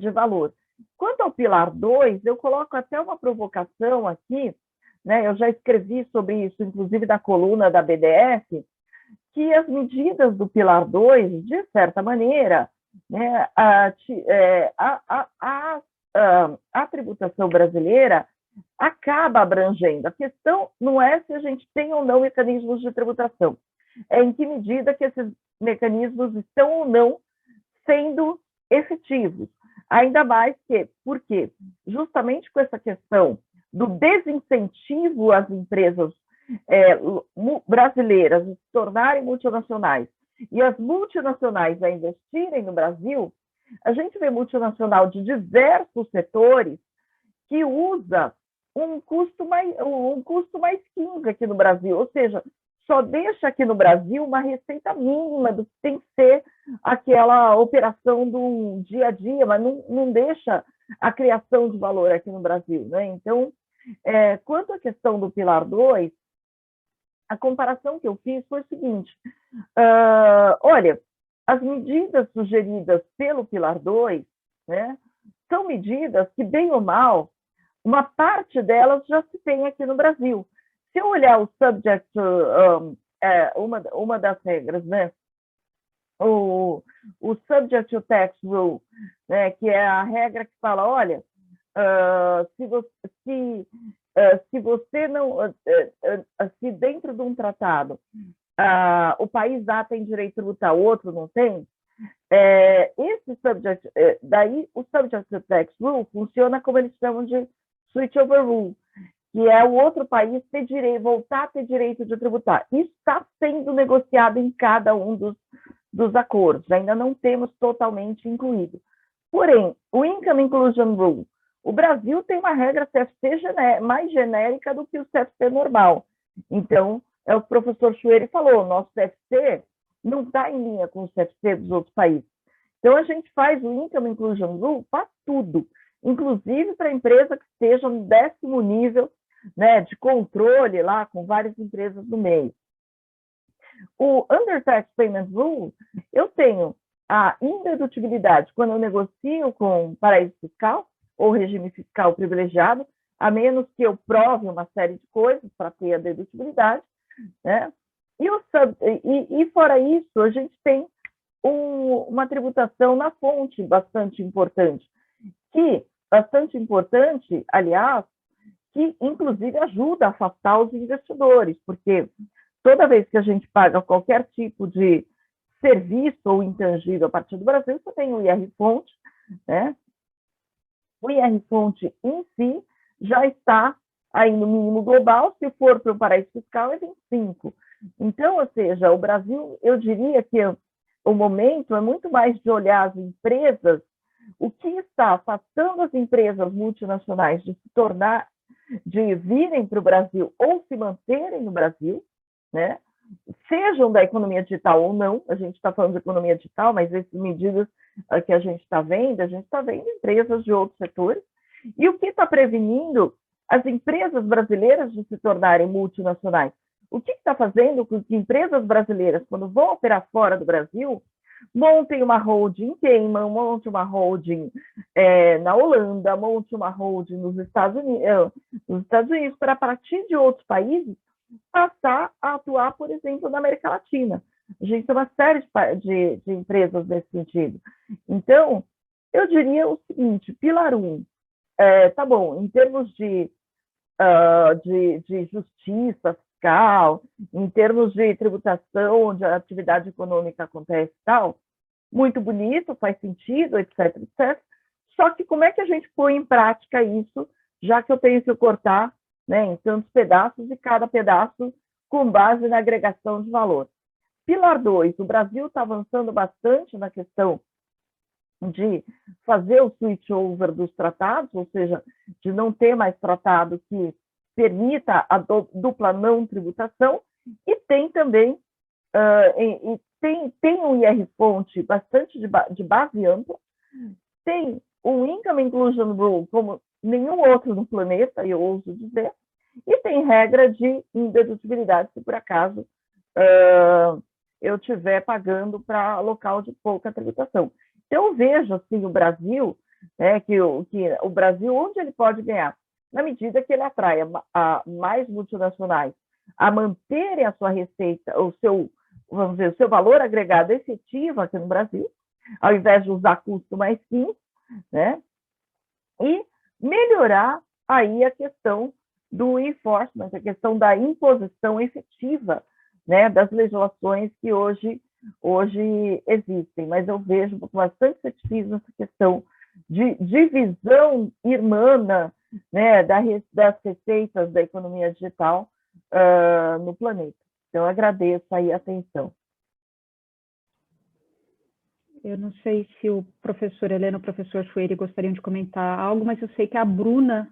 de valor. Quanto ao Pilar 2, eu coloco até uma provocação aqui, né? Eu já escrevi sobre isso, inclusive na coluna da BDF, que as medidas do Pilar 2, de certa maneira, né, a tributação brasileira acaba abrangendo. A questão não é se a gente tem ou não mecanismos de tributação, é em que medida que esses mecanismos estão ou não sendo efetivos. Ainda mais que, porque justamente com essa questão do desincentivo às empresas brasileiras de se tornarem multinacionais e as multinacionais a investirem no Brasil, a gente vê multinacional de diversos setores que usa um custo mais 15 aqui no Brasil, ou seja, só deixa aqui no Brasil uma receita mínima do que tem que ser aquela operação do dia a dia, mas não deixa a criação de valor aqui no Brasil, né? Então, quanto à questão do Pilar 2, a comparação que eu fiz foi o seguinte, olha, as medidas sugeridas pelo Pilar 2, né, são medidas que, bem ou mal, uma parte delas já se tem aqui no Brasil. Se eu olhar o subject, uma das regras, né, o subject to tax rule, né, que é a regra que fala, olha, se você não, se dentro de um tratado o país A tem direito a tributar, o outro não tem, esse subject, daí o subject to tax rule funciona como eles chamam de switchover rule, que é o outro país voltar a ter direito de tributar. Isso está sendo negociado em cada um dos acordos, ainda não temos totalmente incluído. Porém, o Income Inclusion Rule, o Brasil tem uma regra CFC mais genérica do que o CFC normal. Então, é o que o professor Chueri falou, o nosso CFC não está em linha com o CFC dos outros países. Então, a gente faz o Income Inclusion Rule para tudo, inclusive para a empresa que esteja no 10º nível, né, de controle lá, com várias empresas no meio. O Undertax Payment Rule, eu tenho a indedutibilidade quando eu negocio com paraíso fiscal ou regime fiscal privilegiado, a menos que eu prove uma série de coisas para ter a dedutibilidade, né? E fora isso, a gente tem uma tributação na fonte bastante importante, aliás, que inclusive ajuda a afastar os investidores, porque toda vez que a gente paga qualquer tipo de serviço ou intangível a partir do Brasil, você tem o IR-fonte, né? O IR-fonte em si já está aí no mínimo global, se for para o paraíso fiscal é 25. Então, ou seja, o Brasil, eu diria que o momento é muito mais de olhar as empresas, o que está afastando as empresas multinacionais de se tornar, de virem para o Brasil ou se manterem no Brasil, né? Sejam da economia digital ou não, a gente está falando de economia digital, mas essas medidas que a gente está vendo empresas de outros setores, e o que está prevenindo as empresas brasileiras de se tornarem multinacionais? O que está fazendo com que empresas brasileiras, quando vão operar fora do Brasil, montem uma holding em Cayman, montem uma holding na Holanda, montem uma holding nos Estados Unidos, para a partir de outros países, passar a atuar, por exemplo, na América Latina. A gente tem uma série de empresas nesse sentido. Então, eu diria o seguinte, pilar 1, tá bom, em termos de justiça fiscal, em termos de tributação, onde a atividade econômica acontece e tal, muito bonito, faz sentido, etc, etc. Só que como é que a gente põe em prática isso, já que eu tenho que cortar, né, em tantos pedaços, e cada pedaço com base na agregação de valor? Pilar 2, o Brasil está avançando bastante na questão de fazer o switch over dos tratados, ou seja, de não ter mais tratado que permita a dupla não tributação, e tem também tem um IR-fonte bastante de base ampla, tem o Income Inclusion Rule como nenhum outro no planeta, eu ouso dizer, e tem regra de indedutibilidade se por acaso eu estiver pagando para local de pouca tributação. Então, eu vejo assim, o Brasil, que o Brasil, onde ele pode ganhar? Na medida que ele atrai mais multinacionais a manterem a sua receita, vamos dizer, o seu valor agregado efetivo aqui no Brasil, ao invés de usar custo mais 15, né? E melhorar aí a questão do enforcement, a questão da imposição efetiva, né, das legislações que hoje existem. Mas eu vejo bastante ceticismo nessa questão de divisão irmã, né, das receitas da economia digital no planeta. Então, eu agradeço aí a atenção. Eu não sei se o professor Helena ou o professor Chueiri gostariam de comentar algo, mas eu sei que a Bruna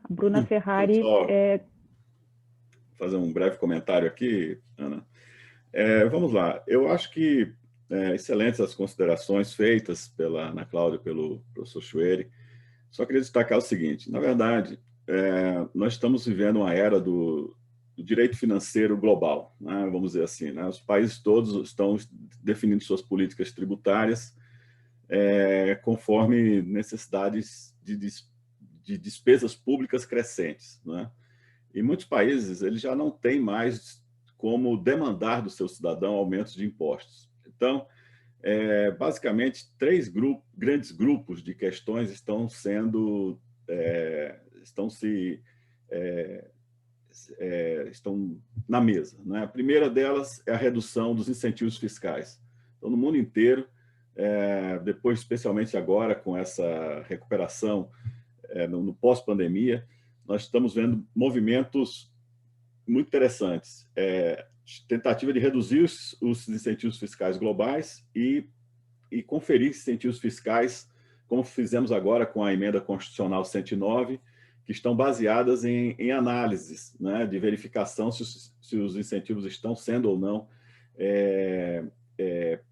Ferrari... Fazer um breve comentário aqui, Ana. Vamos lá. Eu acho que excelentes as considerações feitas pela Ana Cláudia e pelo professor Chueiri. Só queria destacar o seguinte, na verdade, nós estamos vivendo uma era do direito financeiro global, né? Vamos dizer assim, né? Os países todos estão definindo suas políticas tributárias conforme necessidades de despesas públicas crescentes, né? E muitos países eles já não têm mais como demandar do seu cidadão aumentos de impostos. Então, basicamente, grandes grupos de questões estão na mesa, né? A primeira delas é a redução dos incentivos fiscais. Então, no mundo inteiro, depois, especialmente agora, com essa recuperação no pós-pandemia, nós estamos vendo movimentos muito interessantes. Tentativa de reduzir os incentivos fiscais globais e conferir incentivos fiscais, como fizemos agora com a emenda constitucional 109, que estão baseadas em análises, né, de verificação se os incentivos estão sendo ou não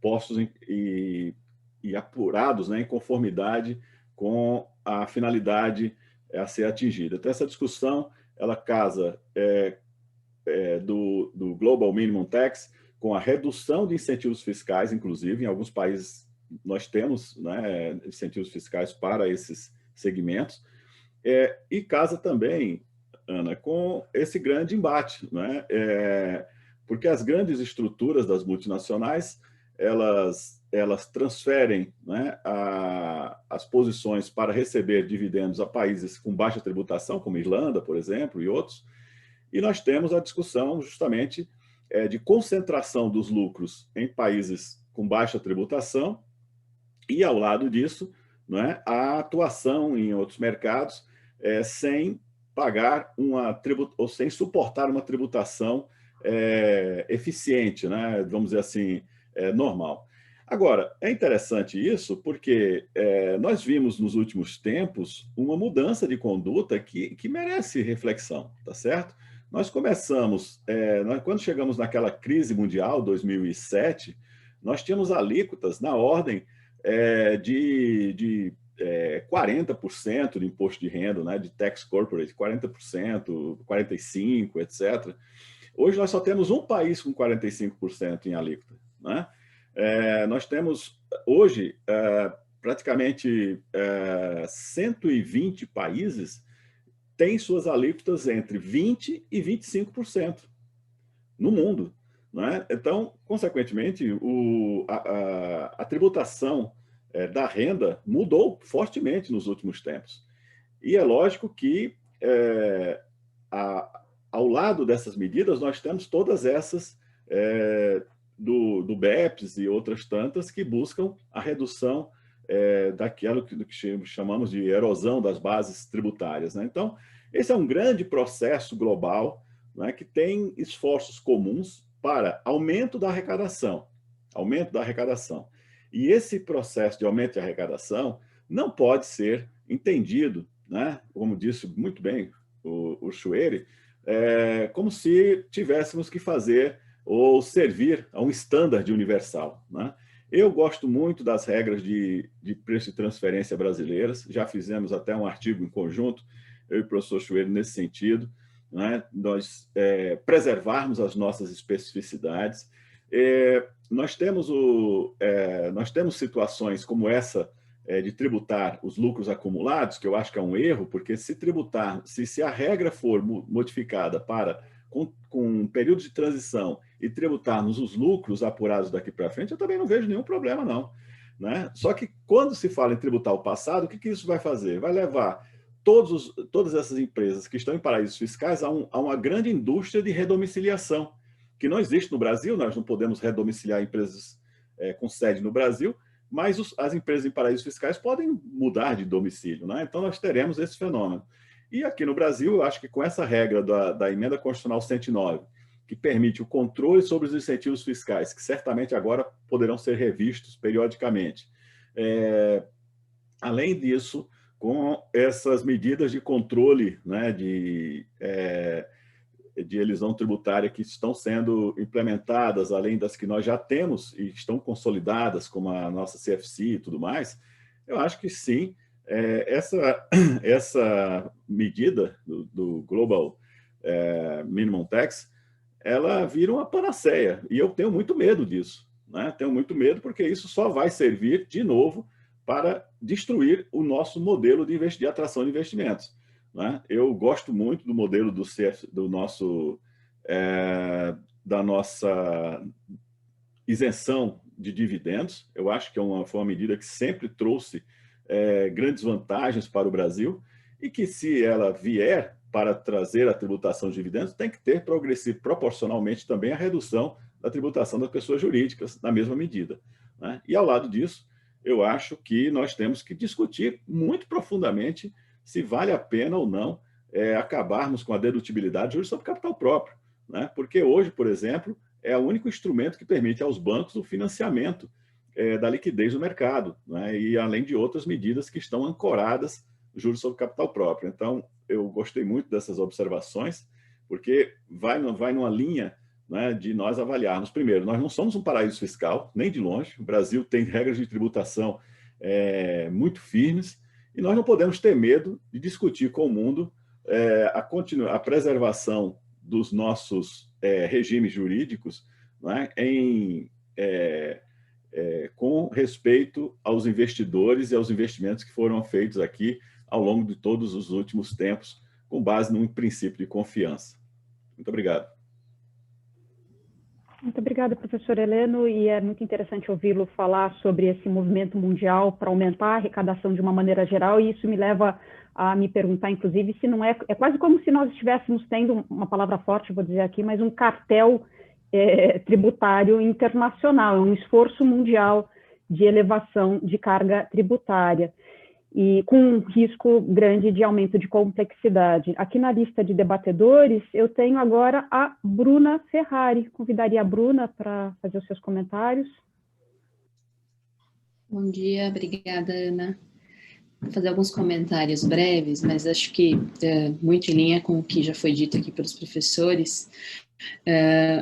postos e apurados, né, em conformidade com a finalidade a ser atingida. Então, essa discussão ela casa do Global Minimum Tax com a redução de incentivos fiscais, inclusive, em alguns países nós temos, né, incentivos fiscais para esses segmentos, e casa também, Ana, com esse grande embate, né? Porque as grandes estruturas das multinacionais, elas transferem, né, as posições para receber dividendos a países com baixa tributação, como Irlanda, por exemplo, e outros, e nós temos a discussão justamente de concentração dos lucros em países com baixa tributação e, ao lado disso, né, a atuação em outros mercados sem pagar ou sem suportar uma tributação eficiente, né, vamos dizer assim, normal. Agora, é interessante isso porque nós vimos nos últimos tempos uma mudança de conduta que merece reflexão, tá certo? Nós começamos, quando chegamos naquela crise mundial, 2007, nós tínhamos alíquotas na ordem de 40% de imposto de renda, né, de tax corporate, 40%, 45%, etc. Hoje nós só temos um país com 45% em alíquota, né? Nós temos hoje praticamente 120 países têm suas alíquotas entre 20% e 25% no mundo, né? Então, consequentemente, a tributação da renda mudou fortemente nos últimos tempos. E é lógico que, ao lado dessas medidas, nós temos todas essas do BEPS e outras tantas que buscam a redução daquilo que chamamos de erosão das bases tributárias, né? Então, esse é um grande processo global, né, que tem esforços comuns para aumento da arrecadação. E esse processo de aumento de arrecadação não pode ser entendido, né, como disse muito bem o Chuery, como se tivéssemos que fazer ou servir a um standard universal, né? Eu gosto muito das regras de preço de transferência brasileiras, já fizemos até um artigo em conjunto, eu e o professor Chuery, nesse sentido, né? Nós preservarmos as nossas especificidades. Nós temos situações como essa de tributar os lucros acumulados, que eu acho que é um erro, porque se a regra for modificada para com um período de transição e tributarmos os lucros apurados daqui para frente, eu também não vejo nenhum problema, não, né? Só que quando se fala em tributar o passado, o que isso vai fazer? Vai levar todas essas empresas que estão em paraísos fiscais a uma grande indústria de redomiciliação, que não existe no Brasil. Nós não podemos redomiciliar empresas com sede no Brasil, mas as empresas em paraísos fiscais podem mudar de domicílio, né? Então, nós teremos esse fenômeno. E aqui no Brasil, eu acho que com essa regra da Emenda Constitucional 109, que permite o controle sobre os incentivos fiscais, que certamente agora poderão ser revistos periodicamente. Além disso, com essas medidas de controle, né, de elisão tributária que estão sendo implementadas, além das que nós já temos e estão consolidadas, como a nossa CFC e tudo mais, eu acho que sim, essa medida do Global Minimum Tax, ela vira uma panaceia, e eu tenho muito medo disso, né? Tenho muito medo porque isso só vai servir, de novo, para destruir o nosso modelo de atração de investimentos, né? Eu gosto muito do modelo da nossa isenção de dividendos. Eu acho que foi uma medida que sempre trouxe grandes vantagens para o Brasil e que, se ela vier para trazer a tributação de dividendos, tem que ter proporcionalmente também a redução da tributação das pessoas jurídicas na mesma medida, né? E, ao lado disso, eu acho que nós temos que discutir muito profundamente se vale a pena ou não acabarmos com a dedutibilidade de juros sobre capital próprio, né? Porque hoje, por exemplo, é o único instrumento que permite aos bancos o financiamento da liquidez do mercado, né? E além de outras medidas que estão ancoradas no juros sobre capital próprio. Então, eu gostei muito dessas observações, porque vai numa linha, né, de nós avaliarmos. Primeiro, nós não somos um paraíso fiscal, nem de longe. O Brasil tem regras de tributação muito firmes, e nós não podemos ter medo de discutir com o mundo a preservação dos nossos regimes jurídicos, não é? Com respeito aos investidores e aos investimentos que foram feitos aqui ao longo de todos os últimos tempos, com base num princípio de confiança. Muito obrigado. Muito obrigada, professor Heleno, e é muito interessante ouvi-lo falar sobre esse movimento mundial para aumentar a arrecadação de uma maneira geral, e isso me leva a me perguntar, inclusive, se não é quase como se nós estivéssemos tendo, uma palavra forte, vou dizer aqui, mas um cartel tributário internacional, é um esforço mundial de elevação de carga tributária, e com um risco grande de aumento de complexidade. Aqui na lista de debatedores, eu tenho agora a Bruna Ferrari. Convidaria a Bruna para fazer os seus comentários. Bom dia, obrigada, Ana. Vou fazer alguns comentários breves, mas acho que muito em linha com o que já foi dito aqui pelos professores.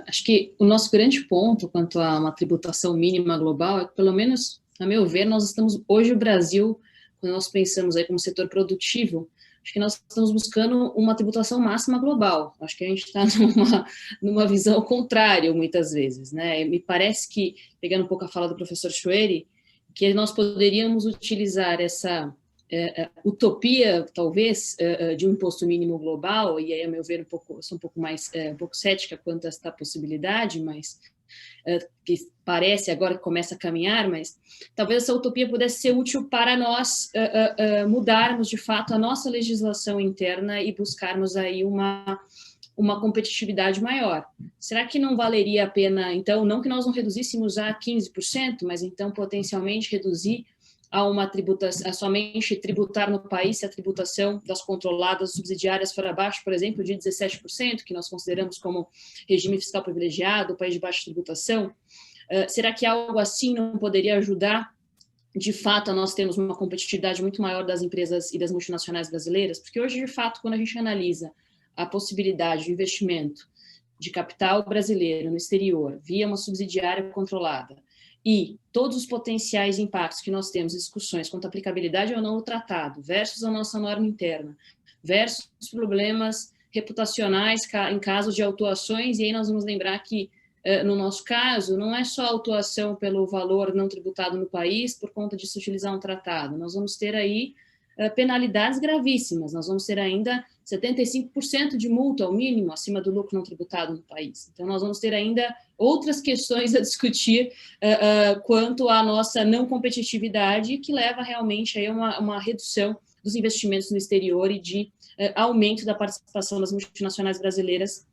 Acho que o nosso grande ponto quanto a uma tributação mínima global é que, pelo menos, a meu ver, nós estamos, hoje o Brasil, quando nós pensamos aí como setor produtivo, acho que nós estamos buscando uma tributação máxima global. Acho que a gente está numa visão contrária, muitas vezes, né? Me parece que, pegando um pouco a fala do professor Chueri, que nós poderíamos utilizar essa utopia, talvez, de um imposto mínimo global, e aí, a meu ver, sou um pouco mais cética quanto a esta possibilidade, mas que parece agora que começa a caminhar, mas talvez essa utopia pudesse ser útil para nós mudarmos, de fato, a nossa legislação interna e buscarmos aí uma competitividade maior. Será que não valeria a pena, então, não que nós não reduzíssemos a 15%, mas então potencialmente reduzir a uma tributação, a somente tributar no país se a tributação das controladas subsidiárias for abaixo, por exemplo, de 17%, que nós consideramos como regime fiscal privilegiado, país de baixa tributação? Será que algo assim não poderia ajudar, de fato, a nós termos uma competitividade muito maior das empresas e das multinacionais brasileiras? Porque hoje, de fato, quando a gente analisa a possibilidade de investimento de capital brasileiro no exterior via uma subsidiária controlada e todos os potenciais impactos que nós temos, discussões quanto à aplicabilidade ou não do tratado, versus a nossa norma interna, versus problemas reputacionais em casos de autuações, e aí nós vamos lembrar que, no nosso caso, não é só a autuação pelo valor não tributado no país por conta de se utilizar um tratado, nós vamos ter aí penalidades gravíssimas, nós vamos ter ainda 75% de multa ao mínimo acima do lucro não tributado no país. Então, nós vamos ter ainda outras questões a discutir quanto à nossa não competitividade, que leva realmente a uma redução dos investimentos no exterior e de aumento da participação das multinacionais brasileiras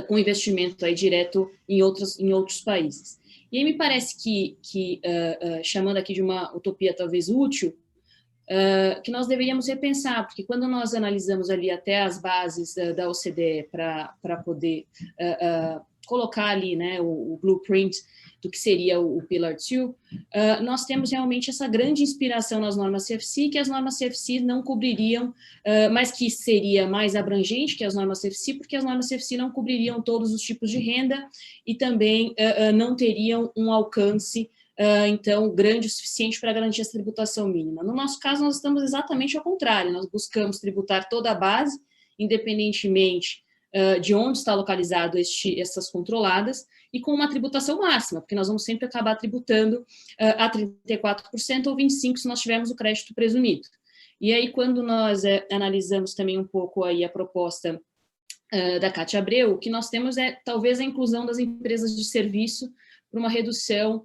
com investimento aí direto em outros países. E aí me parece que chamando aqui de uma utopia talvez útil, que nós deveríamos repensar, porque quando nós analisamos ali até as bases da OCDE para poder colocar ali, né, o blueprint do que seria o Pillar 2, nós temos realmente essa grande inspiração nas normas CFC, que as normas CFC não cobririam, mas que seria mais abrangente que as normas CFC, porque as normas CFC não cobririam todos os tipos de renda e também não teriam um alcance então, grande o suficiente para garantir essa tributação mínima. No nosso caso, nós estamos exatamente ao contrário, nós buscamos tributar toda a base, independentemente de onde está localizado essas controladas, e com uma tributação máxima, porque nós vamos sempre acabar tributando a 34% ou 25% se nós tivermos o crédito presumido. E aí, quando nós analisamos também um pouco aí a proposta da Cátia Abreu, o que nós temos é talvez a inclusão das empresas de serviço para uma redução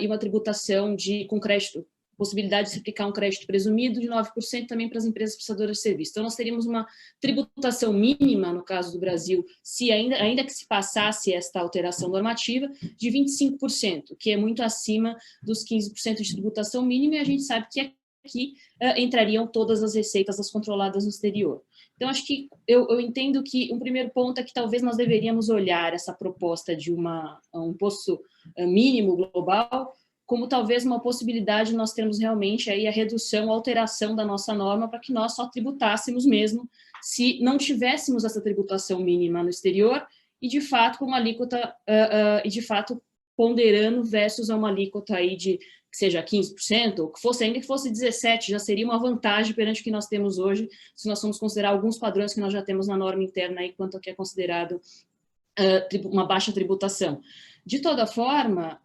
e uma tributação com crédito, possibilidade de se aplicar um crédito presumido de 9% também para as empresas prestadoras de serviço. Então, nós teríamos uma tributação mínima, no caso do Brasil, se ainda que se passasse esta alteração normativa, de 25%, que é muito acima dos 15% de tributação mínima, e a gente sabe que aqui entrariam todas as receitas das controladas no exterior. Então, acho que eu entendo que um primeiro ponto é que talvez nós deveríamos olhar essa proposta de um imposto mínimo global como talvez uma possibilidade de nós termos realmente aí a redução, a alteração da nossa norma para que nós só tributássemos mesmo se não tivéssemos essa tributação mínima no exterior e, de fato, com uma alíquota, e, de fato, ponderando versus a uma alíquota aí de que seja 15%, ou que fosse ainda que fosse 17%, já seria uma vantagem perante o que nós temos hoje, se nós formos considerar alguns padrões que nós já temos na norma interna aí, quanto ao que é considerado uma baixa tributação. De toda forma,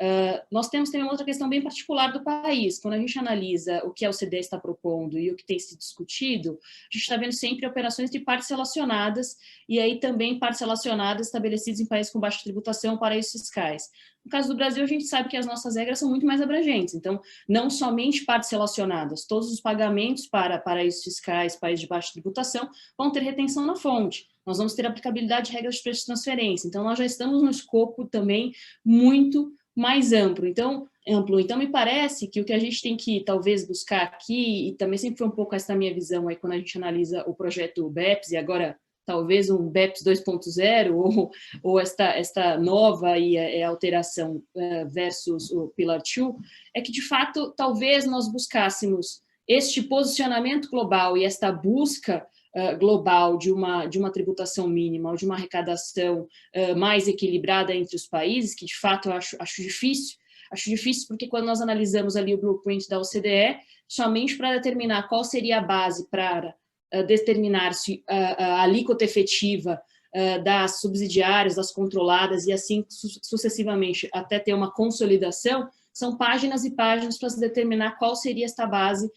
nós temos também uma outra questão bem particular do país. Quando a gente analisa o que a OCDE está propondo e o que tem sido discutido, a gente está vendo sempre operações de partes relacionadas, e aí também partes relacionadas estabelecidas em países com baixa tributação, paraísos fiscais. No caso do Brasil, a gente sabe que as nossas regras são muito mais abrangentes, então, não somente partes relacionadas, todos os pagamentos para paraísos fiscais, países de baixa tributação, vão ter retenção na fonte. Nós vamos ter aplicabilidade de regras de preço de transferência. Então, nós já estamos no escopo também muito mais amplo. Então, me parece que o que a gente tem que, talvez, buscar aqui, e também sempre foi um pouco essa minha visão aí quando a gente analisa o projeto BEPS, e agora talvez um BEPS 2.0, ou esta nova aí, alteração versus o Pillar 2, é que, de fato, talvez nós buscássemos este posicionamento global e esta busca global de uma tributação mínima ou de uma arrecadação mais equilibrada entre os países, que, de fato, eu acho difícil. Acho difícil porque, quando nós analisamos ali o blueprint da OCDE, somente para determinar qual seria a base para determinar-se a alíquota efetiva das subsidiárias, das controladas e assim sucessivamente até ter uma consolidação, são páginas e páginas para se determinar qual seria esta base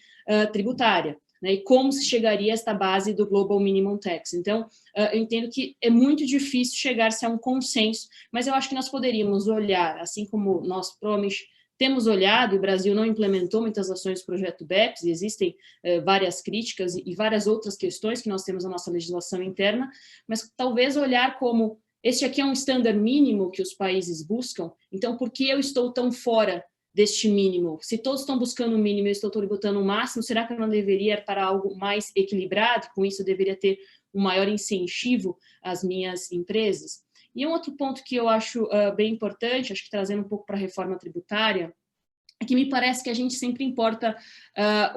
tributária, né, e como se chegaria a esta base do Global Minimum Tax. Então, eu entendo que é muito difícil chegar-se a um consenso, mas eu acho que nós poderíamos olhar, assim como nós provavelmente temos olhado, e o Brasil não implementou muitas ações do projeto BEPS, e existem várias críticas e várias outras questões que nós temos na nossa legislação interna, mas talvez olhar como este aqui é um standard mínimo que os países buscam, então por que eu estou tão fora deste mínimo? Se todos estão buscando o mínimo e eu estou tributando o máximo, será que eu não deveria ir para algo mais equilibrado? Com isso eu deveria ter um maior incentivo às minhas empresas? E um outro ponto que eu acho bem importante, acho que trazendo um pouco para a reforma tributária, é que me parece que a gente sempre importa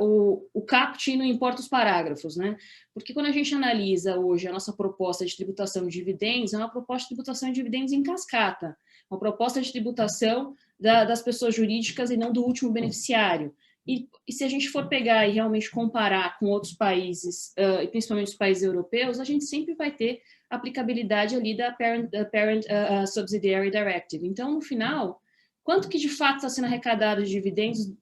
o caput e não importa os parágrafos, né? Porque quando a gente analisa hoje a nossa proposta de tributação de dividendos, é uma proposta de tributação de dividendos em cascata, uma proposta de tributação das pessoas jurídicas e não do último beneficiário. E se a gente for pegar e realmente comparar com outros países, e principalmente os países europeus, a gente sempre vai ter aplicabilidade ali da Parent Subsidiary Directive. Então, no final, quanto que de fato está sendo arrecadado de dividendos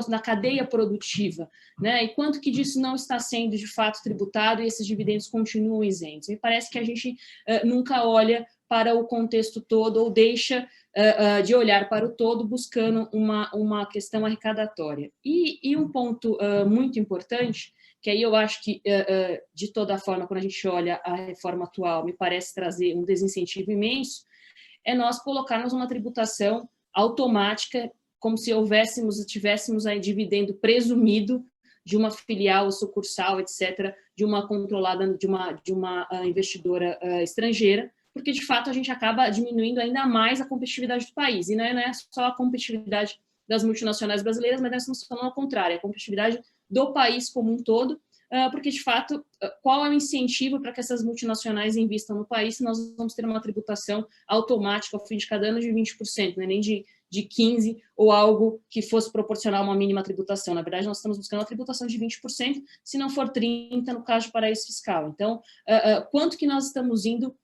na cadeia produtiva, né? E quanto que disso não está sendo de fato tributado e esses dividendos continuam isentos? Me parece que a gente nunca olha para o contexto todo ou deixa de olhar para o todo buscando uma questão arrecadatória. E um ponto muito importante, que aí eu acho que, de toda forma, quando a gente olha a reforma atual, me parece trazer um desincentivo imenso, é nós colocarmos uma tributação automática, como se tivéssemos aí dividendo presumido de uma filial ou sucursal, etc., de uma controlada, de uma investidora estrangeira, porque, de fato, a gente acaba diminuindo ainda mais a competitividade do país. E não é só a competitividade das multinacionais brasileiras, mas nós estamos falando ao contrário, a competitividade do país como um todo, porque, de fato, qual é o incentivo para que essas multinacionais investam no país se nós vamos ter uma tributação automática ao fim de cada ano de 20%, né? Nem de 15% ou algo que fosse proporcional a uma mínima tributação. Na verdade, nós estamos buscando uma tributação de 20%, se não for 30% no caso de paraíso fiscal. Então, quanto que nós estamos indo,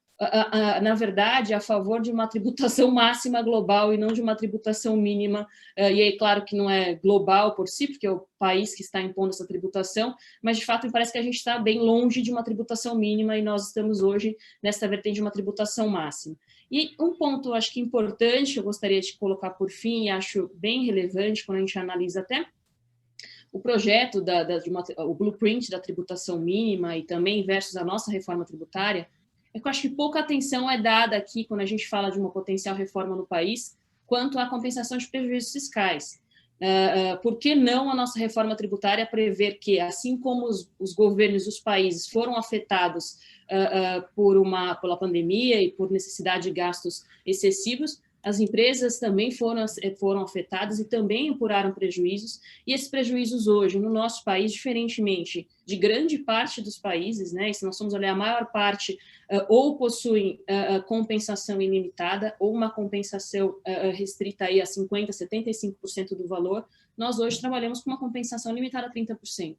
na verdade, a favor de uma tributação máxima global e não de uma tributação mínima, e aí, claro que não é global por si, porque é o país que está impondo essa tributação, mas, de fato, me parece que a gente está bem longe de uma tributação mínima e nós estamos hoje nessa vertente de uma tributação máxima. E um ponto, acho que importante, eu gostaria de colocar por fim, e acho bem relevante quando a gente analisa até o projeto, o blueprint da tributação mínima e também versus a nossa reforma tributária, é que eu acho que pouca atenção é dada aqui, quando a gente fala de uma potencial reforma no país, quanto à compensação de prejuízos fiscais. Por que não a nossa reforma tributária prever que, assim como os governos dos países foram afetados pela pandemia e por necessidade de gastos excessivos, as empresas também foram afetadas e também apuraram prejuízos, e esses prejuízos hoje, no nosso país, diferentemente de grande parte dos países, né, e se nós formos olhar a maior parte, ou possuem compensação ilimitada, ou uma compensação restrita aí a 50%, 75% do valor, nós hoje trabalhamos com uma compensação limitada a 30%.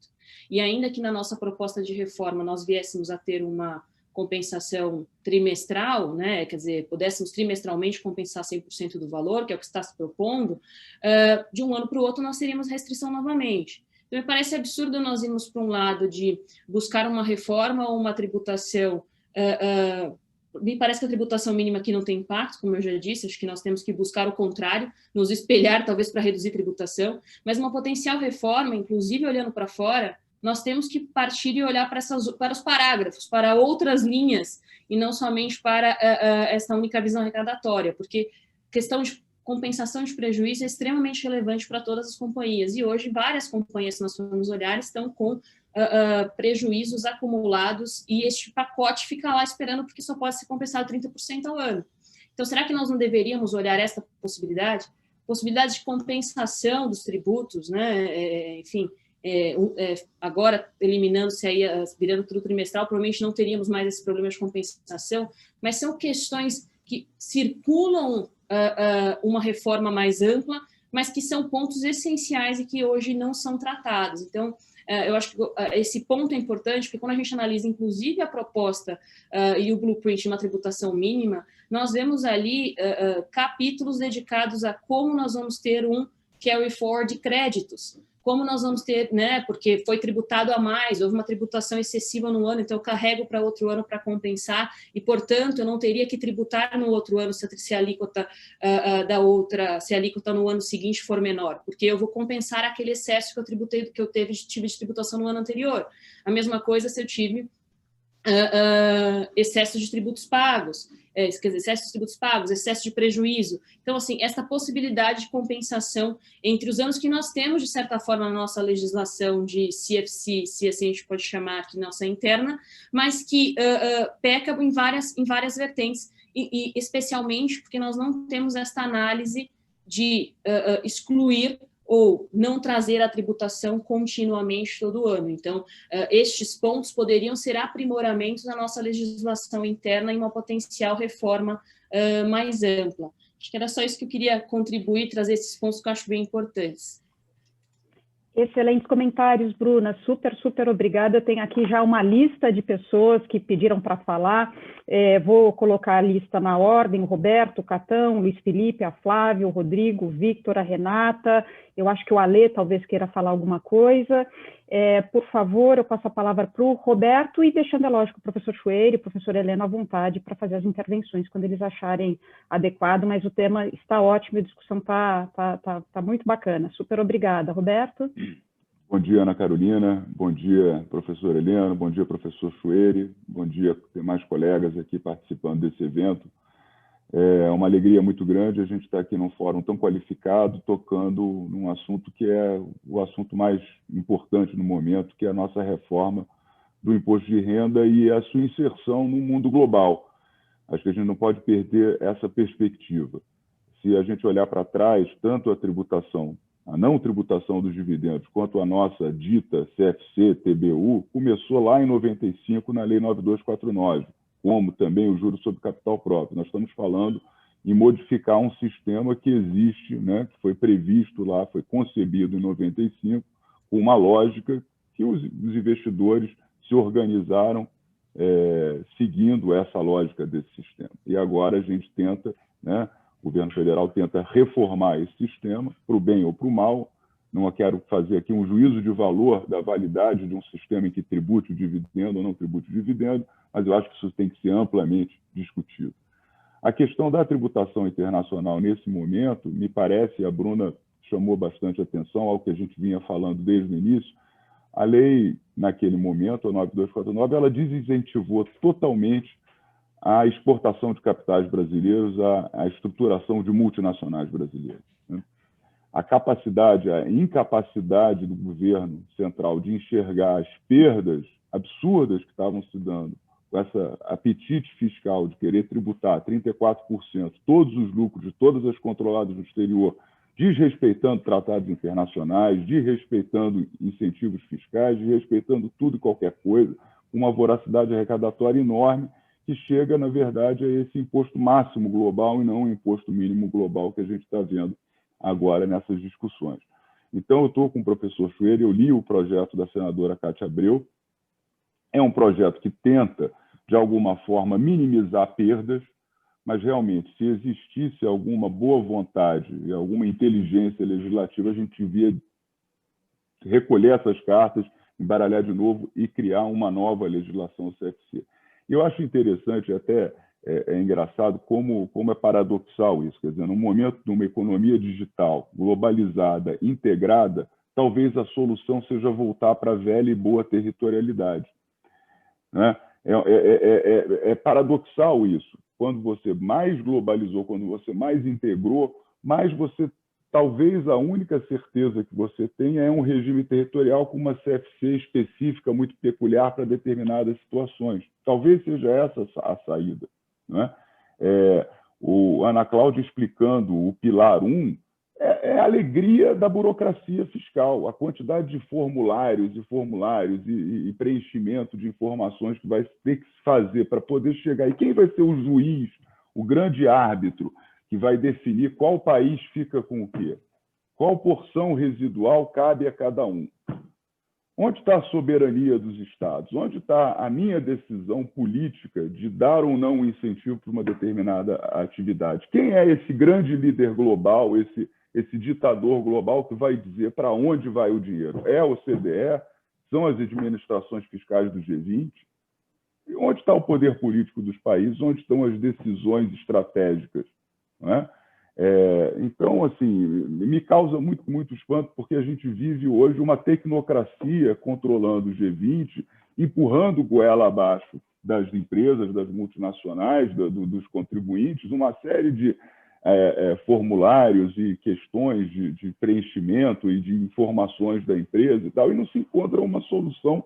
E ainda que na nossa proposta de reforma nós viéssemos a ter uma compensação trimestral, né, quer dizer, pudéssemos trimestralmente compensar 100% do valor, que é o que está se propondo, de um ano para o outro nós teríamos restrição novamente. Então, me parece absurdo nós irmos para um lado de buscar uma reforma ou uma tributação. Me parece que a tributação mínima aqui não tem impacto, como eu já disse, acho que nós temos que buscar o contrário, nos espelhar talvez para reduzir tributação, mas uma potencial reforma, inclusive olhando para fora, nós temos que partir e olhar para os parágrafos, para outras linhas, e não somente para essa única visão arrecadatória, porque questão de compensação de prejuízo é extremamente relevante para todas as companhias, e hoje várias companhias, se nós formos olhar, estão com prejuízos acumulados, e este pacote fica lá esperando, porque só pode ser compensado 30% ao ano. Então, será que nós não deveríamos olhar esta possibilidade? Possibilidade de compensação dos tributos, né? Enfim, agora eliminando-se aí, virando tudo trimestral, provavelmente não teríamos mais esse problema de compensação, mas são questões que circulam uma reforma mais ampla, mas que são pontos essenciais e que hoje não são tratados. Então, eu acho que esse ponto é importante, porque quando a gente analisa, inclusive, a proposta e o blueprint de uma tributação mínima, nós vemos ali capítulos dedicados a como nós vamos ter um carry forward de créditos, como nós vamos ter, né, porque foi tributado a mais, houve uma tributação excessiva no ano, então eu carrego para outro ano para compensar, e, portanto, eu não teria que tributar no outro ano se a alíquota se a alíquota no ano seguinte for menor, porque eu vou compensar aquele excesso que eu tive de tributação no ano anterior. A mesma coisa se eu tive excesso de tributos pagos, quer dizer, excesso de tributos pagos, excesso de prejuízo. Então, assim, essa possibilidade de compensação entre os anos que nós temos, de certa forma, na nossa legislação de CFC, se assim a gente pode chamar aqui, nossa interna, mas que peca em várias vertentes, e especialmente porque nós não temos esta análise de excluir ou não trazer a tributação continuamente todo ano. Então, estes pontos poderiam ser aprimoramentos da nossa legislação interna em uma potencial reforma mais ampla. Acho que era só isso que eu queria contribuir, trazer esses pontos que eu acho bem importantes. Excelentes comentários, Bruna. Super, super obrigada. Eu tenho aqui já uma lista de pessoas que pediram para falar. Vou colocar a lista na ordem: o Roberto, o Catão, o Luiz Felipe, a Flávia, o Rodrigo, o Victor, a Renata. Eu acho que o Alê talvez queira falar alguma coisa. Por favor, eu passo a palavra para o Roberto, e deixando, é lógico, o professor Chueire e o professor Helena à vontade para fazer as intervenções quando eles acharem adequado, mas o tema está ótimo e a discussão está muito bacana. Super obrigada. Roberto? Bom dia, Ana Carolina. Bom dia, professor Helena. Bom dia, professor Chueire. Bom dia, demais colegas aqui participando desse evento. É uma alegria muito grande a gente estar aqui num fórum tão qualificado, tocando num assunto que é o assunto mais importante no momento, que é a nossa reforma do imposto de renda e a sua inserção no mundo global. Acho que a gente não pode perder essa perspectiva. Se a gente olhar para trás, tanto a tributação, a não tributação dos dividendos, quanto a nossa dita CFC, TBU, começou lá em 95 na Lei 9249. Como também o juros sobre capital próprio. Nós estamos falando em modificar um sistema que existe, né, que foi previsto lá, foi concebido em 95, com uma lógica que os investidores se organizaram seguindo essa lógica desse sistema. E agora a gente tenta, né, o governo federal tenta reformar esse sistema, para o bem ou para o mal. Não quero fazer aqui um juízo de valor da validade de um sistema em que tribute o dividendo ou não tribute o dividendo, mas eu acho que isso tem que ser amplamente discutido. A questão da tributação internacional nesse momento, me parece, a Bruna chamou bastante atenção ao que a gente vinha falando desde o início, a lei, naquele momento, a 9249, ela desincentivou totalmente a exportação de capitais brasileiros, a estruturação de multinacionais brasileiras. A capacidade, a incapacidade do governo central de enxergar as perdas absurdas que estavam se dando com esse apetite fiscal de querer tributar 34% todos os lucros de todas as controladas no exterior, desrespeitando tratados internacionais, desrespeitando incentivos fiscais, desrespeitando tudo e qualquer coisa, com uma voracidade arrecadatória enorme, que chega, na verdade, a esse imposto máximo global e não o imposto mínimo global que a gente está vendo agora nessas discussões. Então, eu estou com o professor Chueire, eu li o projeto da senadora Cátia Abreu. É um projeto que tenta de alguma forma, minimizar perdas, mas realmente, se existisse alguma boa vontade e alguma inteligência legislativa, a gente devia recolher essas cartas, embaralhar de novo e criar uma nova legislação CFC. E eu acho interessante, até é engraçado, como é paradoxal isso. Quer dizer, no momento de uma economia digital globalizada, integrada, talvez a solução seja voltar para a velha e boa territorialidade, né? É paradoxal isso. Quando você mais globalizou, quando você mais integrou, mais você, talvez a única certeza que você tenha é um regime territorial com uma CFC específica muito peculiar para determinadas situações. Talvez seja essa a saída, né? O Ana Cláudia explicando o pilar 1 é a alegria da burocracia fiscal, a quantidade de formulários e preenchimento de informações que vai ter que se fazer para poder chegar. E quem vai ser o juiz, o grande árbitro, que vai definir qual país fica com o quê? Qual porção residual cabe a cada um? Onde está a soberania dos Estados? Onde está a minha decisão política de dar ou não um incentivo para uma determinada atividade? Quem é esse grande líder global, esse ditador global que vai dizer para onde vai o dinheiro? É a OCDE? São as administrações fiscais do G20? E onde está o poder político dos países? Onde estão as decisões estratégicas? Não é? Então, assim, me causa muito espanto, porque a gente vive hoje uma tecnocracia controlando o G20, empurrando goela abaixo das empresas, das multinacionais, dos contribuintes, uma série de formulários e questões de preenchimento e de informações da empresa e tal, e não se encontra uma solução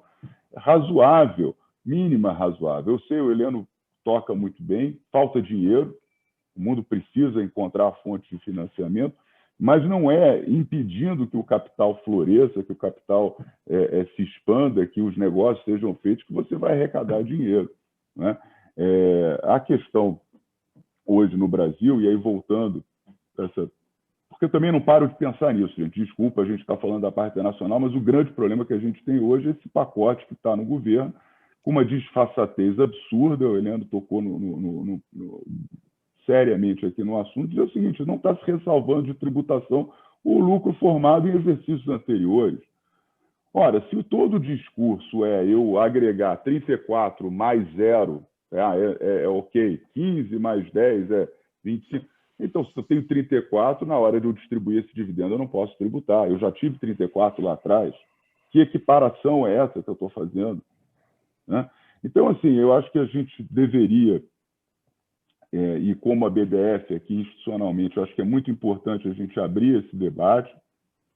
razoável, mínima razoável. Eu sei, o Heleno toca muito bem, falta dinheiro, o mundo precisa encontrar fontes de financiamento, mas não é impedindo que o capital floresça, que o capital se expanda, que os negócios sejam feitos, que você vai arrecadar dinheiro, né? A questão hoje no Brasil, e aí voltando, porque eu também não paro de pensar nisso, gente, desculpa, a gente está falando da parte internacional, mas o grande problema que a gente tem hoje é esse pacote que está no governo, com uma disfarçatez absurda. O Heleno tocou seriamente aqui no assunto, diz o seguinte: não está se ressalvando de tributação o lucro formado em exercícios anteriores. Ora, se todo o discurso é eu agregar 34 mais 0, ok, 15 mais 10 é 25, então se eu tenho 34, na hora de eu distribuir esse dividendo eu não posso tributar. Eu já tive 34 lá atrás. Que equiparação é essa que eu estou fazendo, né? Então, assim, eu acho que a gente deveria, e como a BDF aqui institucionalmente, eu acho que é muito importante a gente abrir esse debate,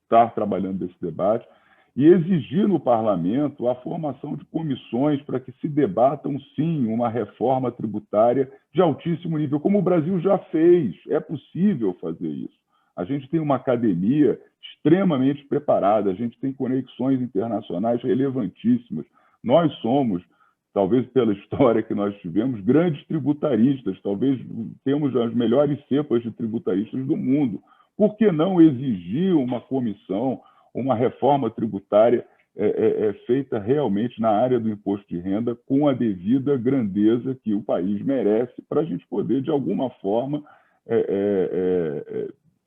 estar trabalhando nesse debate, e exigir no parlamento a formação de comissões para que se debatam, sim, uma reforma tributária de altíssimo nível, como o Brasil já fez. É possível fazer isso. A gente tem uma academia extremamente preparada, a gente tem conexões internacionais relevantíssimas. Nós somos, talvez pela história que nós tivemos, grandes tributaristas, talvez temos as melhores cepas de tributaristas do mundo. Por que não exigir uma comissão, uma reforma tributária feita realmente na área do imposto de renda, com a devida grandeza que o país merece, para a gente poder, de alguma forma,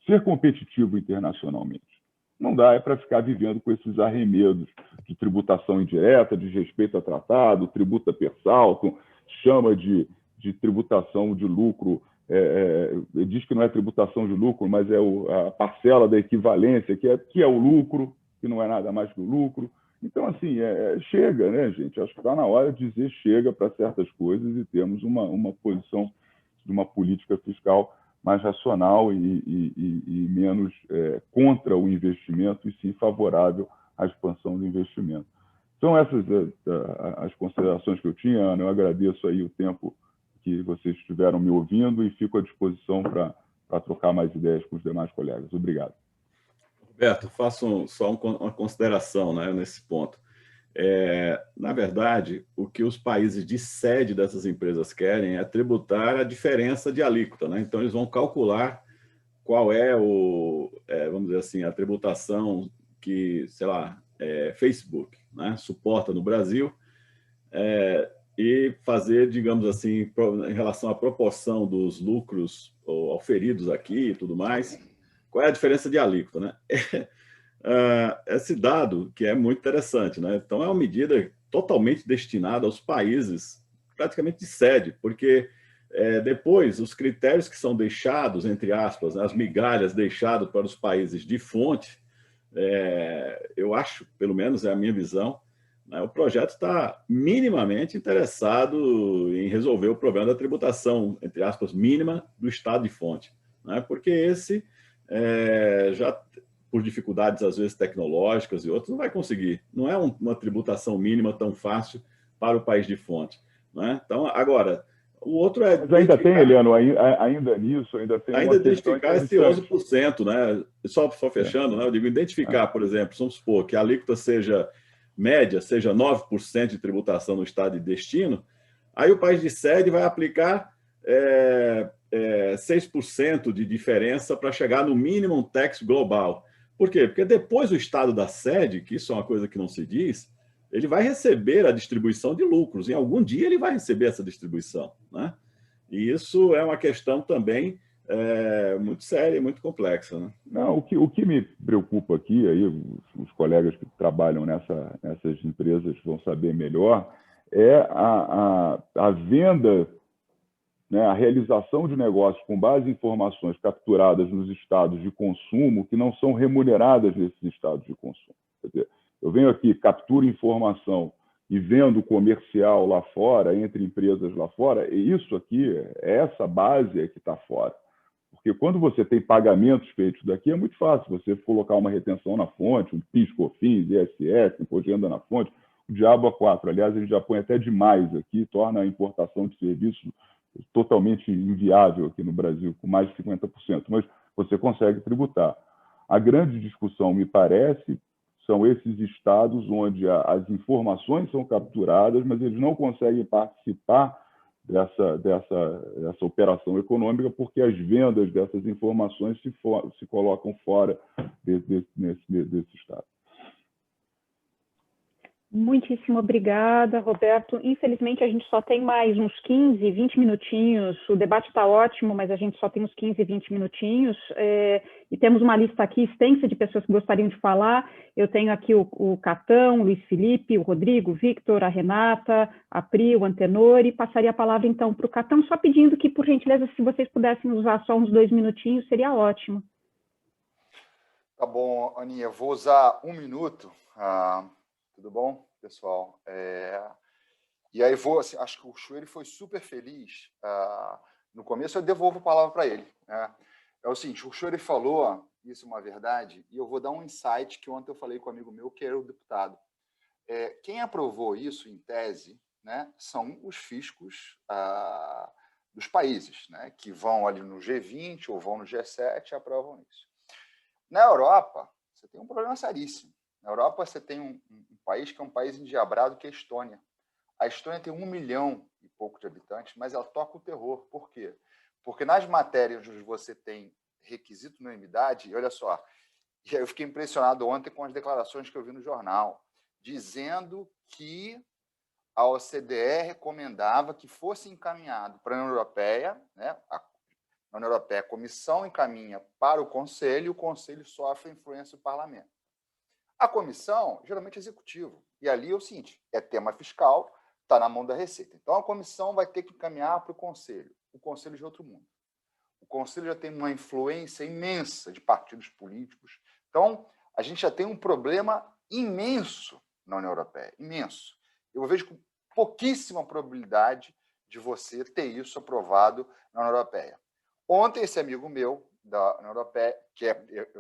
ser competitivo internacionalmente? Não dá para ficar vivendo com esses arremedos de tributação indireta, de respeito a tratado, tributa per saltum, chama de tributação de lucro, diz que não é tributação de lucro, mas é a parcela da equivalência, que é o lucro, que não é nada mais que o lucro. Então, assim, chega, né, gente? Acho que está na hora de dizer chega para certas coisas e termos uma posição de uma política fiscal mais racional e menos contra o investimento, e sim favorável à expansão do investimento. São essas as considerações que eu tinha, Ana. Eu agradeço aí o tempo que vocês estiveram me ouvindo e fico à disposição para trocar mais ideias com os demais colegas. Obrigado. Roberto, faço só uma consideração, né, nesse ponto. Na verdade, o que os países de sede dessas empresas querem é tributar a diferença de alíquota, né? Então, eles vão calcular qual é vamos dizer assim, a tributação que, sei lá, Facebook, né, suporta no Brasil, e fazer, digamos assim, em relação à proporção dos lucros auferidos aqui e tudo mais, qual é a diferença de alíquota, né? Esse dado que é muito interessante, né? Então, é uma medida totalmente destinada aos países praticamente de sede, porque depois os critérios que são deixados, entre aspas, né, as migalhas deixadas para os países de fonte, eu acho, pelo menos é a minha visão, né, o projeto está minimamente interessado em resolver o problema da tributação, entre aspas, mínima do estado de fonte, né, porque esse já, por dificuldades às vezes tecnológicas e outras, não vai conseguir. Não é uma tributação mínima tão fácil para o país de fonte, né? Então, agora, o outro é... Mas ainda tem, Eliano, ainda nisso, ainda tem uma identificar esse 11%, né? Só fechando, né? Eu digo, identificar, por exemplo, vamos supor que a alíquota seja média, seja 9% de tributação no estado de destino, aí o país de sede vai aplicar 6% de diferença para chegar no minimum tax global. Por quê? Porque depois o estado da sede, que isso é uma coisa que não se diz, ele vai receber a distribuição de lucros. Em algum dia ele vai receber essa distribuição, né? E isso é uma questão também muito séria e muito complexa, né? Não, o que me preocupa aqui, aí os colegas que trabalham nessas empresas vão saber melhor, é a venda, né, a realização de negócios com base em informações capturadas nos estados de consumo que não são remuneradas nesses estados de consumo. Quer dizer, eu venho aqui, capturo informação e vendo comercial lá fora, entre empresas lá fora, e isso aqui, essa base é que está fora. Porque quando você tem pagamentos feitos daqui, é muito fácil você colocar uma retenção na fonte, um PIS, COFINS, ISS, imposto de renda na fonte, o diabo a quatro. Aliás, a gente já põe até demais aqui, torna a importação de serviços totalmente inviável aqui no Brasil, com mais de 50%, mas você consegue tributar. A grande discussão, me parece, são esses estados onde as informações são capturadas, mas eles não conseguem participar dessa operação econômica porque as vendas dessas informações se colocam fora desse estado. Muitíssimo obrigada, Roberto. Infelizmente, a gente só tem mais uns 15, 20 minutinhos. O debate está ótimo, mas a gente só tem uns 15, 20 minutinhos. E temos uma lista aqui extensa de pessoas que gostariam de falar. Eu tenho aqui o Catão, o Luiz Felipe, o Rodrigo, o Victor, a Renata, a Pri, o Antenor. E passaria a palavra, então, para o Catão, só pedindo que, por gentileza, se vocês pudessem usar só uns 2 minutinhos, seria ótimo. Tá bom, Aninha. Vou usar 1 minuto. Tudo bom, pessoal? E aí assim, acho que o Chueri foi super feliz. No começo eu devolvo a palavra para ele. É o seguinte, o Chueri falou, isso é uma verdade, e eu vou dar um insight que ontem eu falei com um amigo meu, que era o deputado. Quem aprovou isso, em tese, né, são os fiscos dos países, né, que vão ali no G20 ou vão no G7 e aprovam isso. Na Europa, você tem um problema seríssimo. Na Europa, você tem um país que é um país endiabrado, que é a Estônia. A Estônia tem 1 milhão e pouco de habitantes, mas ela toca o terror. Por quê? Porque nas matérias onde você tem requisito de unanimidade, olha só, eu fiquei impressionado ontem com as declarações que eu vi no jornal, dizendo que a OCDE recomendava que fosse encaminhado para a União Europeia, né? A União Europeia, a Comissão encaminha para o Conselho, e o Conselho sofre a influência do Parlamento. A comissão, geralmente, é executivo. E ali é o seguinte, é tema fiscal, está na mão da Receita. Então, a comissão vai ter que encaminhar para o Conselho. O Conselho de outro mundo. O Conselho já tem uma influência imensa de partidos políticos. Então, a gente já tem um problema imenso na União Europeia. Imenso. Eu vejo com pouquíssima probabilidade de você ter isso aprovado na União Europeia. Ontem, esse amigo meu da União Europeia, que é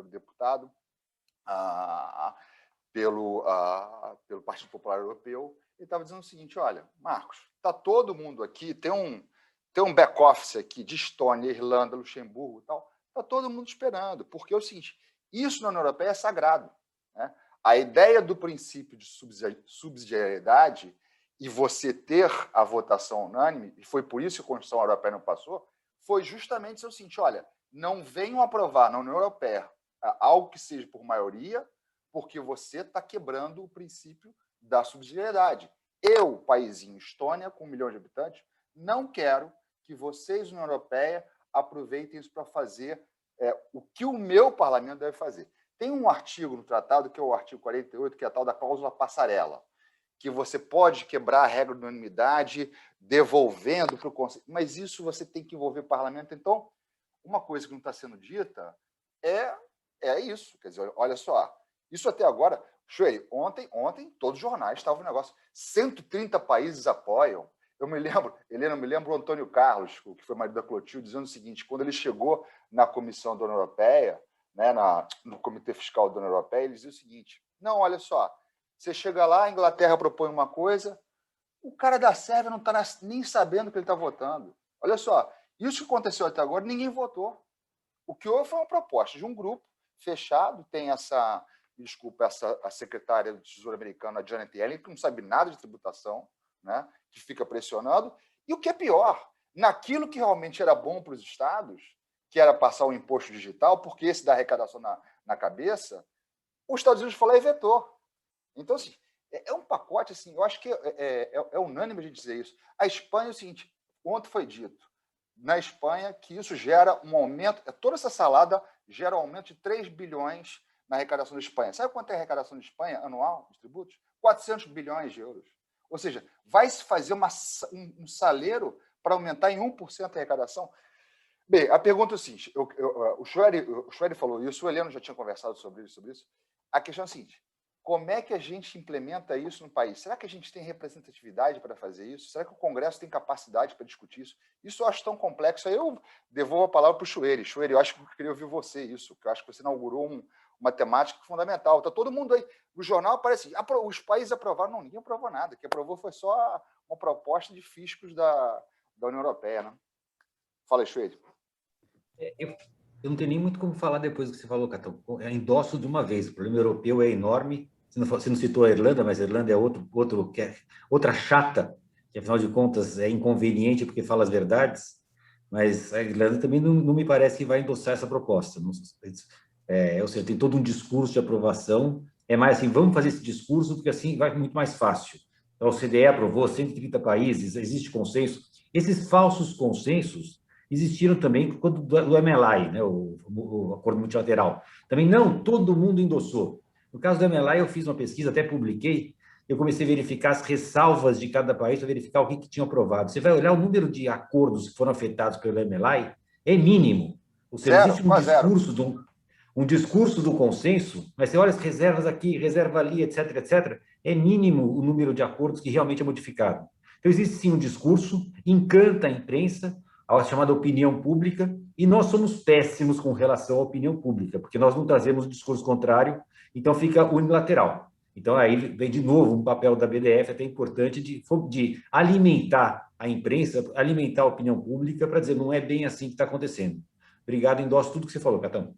deputado, pelo Partido Popular Europeu, ele estava dizendo o seguinte, olha, Marcos, está todo mundo aqui, tem um back-office aqui de Estônia, Irlanda, Luxemburgo e tal, está todo mundo esperando, porque é o seguinte, isso na União Europeia é sagrado, né? A ideia do princípio de subsidiariedade e você ter a votação unânime, e foi por isso que a Constituição Europeia não passou, foi justamente o seguinte, olha, não venham aprovar na União Europeia algo que seja por maioria, porque você está quebrando o princípio da subsidiariedade. eu, paizinho Estônia, com 1 milhão de habitantes, não quero que vocês, União Europeia, aproveitem isso para fazer o que o meu parlamento deve fazer. Tem um artigo no tratado, que é o artigo 48, que é a tal da cláusula passarela, que você pode quebrar a regra de unanimidade devolvendo para o Conselho, mas isso você tem que envolver o parlamento. Então, uma coisa que não está sendo dita é isso. Quer dizer, olha só, isso até agora... Chuei, ontem todos os jornais estavam no negócio. 130 países apoiam. Eu me lembro, Helena, me lembro o Antônio Carlos, que foi marido da Clotilde, dizendo o seguinte: quando ele chegou na Comissão da União Europeia, né, no Comitê Fiscal da União Europeia, ele dizia o seguinte: não, olha só, você chega lá, a Inglaterra propõe uma coisa, o cara da Sérvia não está nem sabendo que ele está votando. Olha só, isso que aconteceu até agora, ninguém votou. O que houve foi uma proposta de um grupo fechado, tem essa a secretária do Tesouro Americano, a Janet Yellen, que não sabe nada de tributação, né, que fica pressionando. E o que é pior, naquilo que realmente era bom para os estados, que era passar o imposto digital, porque esse dá arrecadação na cabeça, os Estados Unidos falou e vetou. Então, assim, é um pacote, assim, eu acho que é unânime a gente dizer isso. A Espanha é o seguinte, ontem foi dito, na Espanha, que isso gera um aumento, toda essa salada gera um aumento de 3 bilhões na arrecadação da Espanha. Sabe quanto é a arrecadação da Espanha anual dos tributos? 400 bilhões de euros. Ou seja, vai se fazer um saleiro para aumentar em 1% a arrecadação? Bem, a pergunta é o seguinte, o Schwery falou isso, o Heleno já tinha conversado sobre isso. A questão é a seguinte: como é que a gente implementa isso no país? Será que a gente tem representatividade para fazer isso? Será que o Congresso tem capacidade para discutir isso? Isso eu acho tão complexo. Aí eu devolvo a palavra para o Schwery. Schwery, eu acho que eu queria ouvir você isso, porque eu acho que você inaugurou uma temática fundamental. Está todo mundo aí. O jornal aparece, os países aprovaram. Não, ninguém aprovou nada. O que aprovou foi só uma proposta de fiscos da União Europeia. Né? Fala aí, Schwery. Eu não tenho nem muito como falar depois do que você falou, Catão. Endosso de uma vez. O problema europeu é enorme. Você não citou a Irlanda, mas a Irlanda é outra chata, que, afinal de contas, é inconveniente porque fala as verdades, mas a Irlanda também não me parece que vai endossar essa proposta. Ou seja, tem todo um discurso de aprovação. É mais assim, vamos fazer esse discurso, porque assim vai muito mais fácil. Então, a OCDE aprovou 130 países, existe consenso. Esses falsos consensos existiram também quando do MLI, né, o Acordo Multilateral. Também não, todo mundo endossou. No caso do MLI, eu fiz uma pesquisa, até publiquei, eu comecei a verificar as ressalvas de cada país para verificar o que tinham aprovado. Você vai olhar o número de acordos que foram afetados pelo MLI, é mínimo. Ou seja, existe um discurso do consenso, mas você olha as reservas aqui, reserva ali, etc., etc., é mínimo o número de acordos que realmente é modificado. Então, existe sim um discurso, encanta a imprensa, a chamada opinião pública, e nós somos péssimos com relação à opinião pública, porque nós não trazemos o discurso contrário, então fica unilateral. Então, aí vem de novo um papel da BDF até importante de alimentar a imprensa, alimentar a opinião pública para dizer não é bem assim que está acontecendo. Obrigado, endosso tudo que você falou, Catão.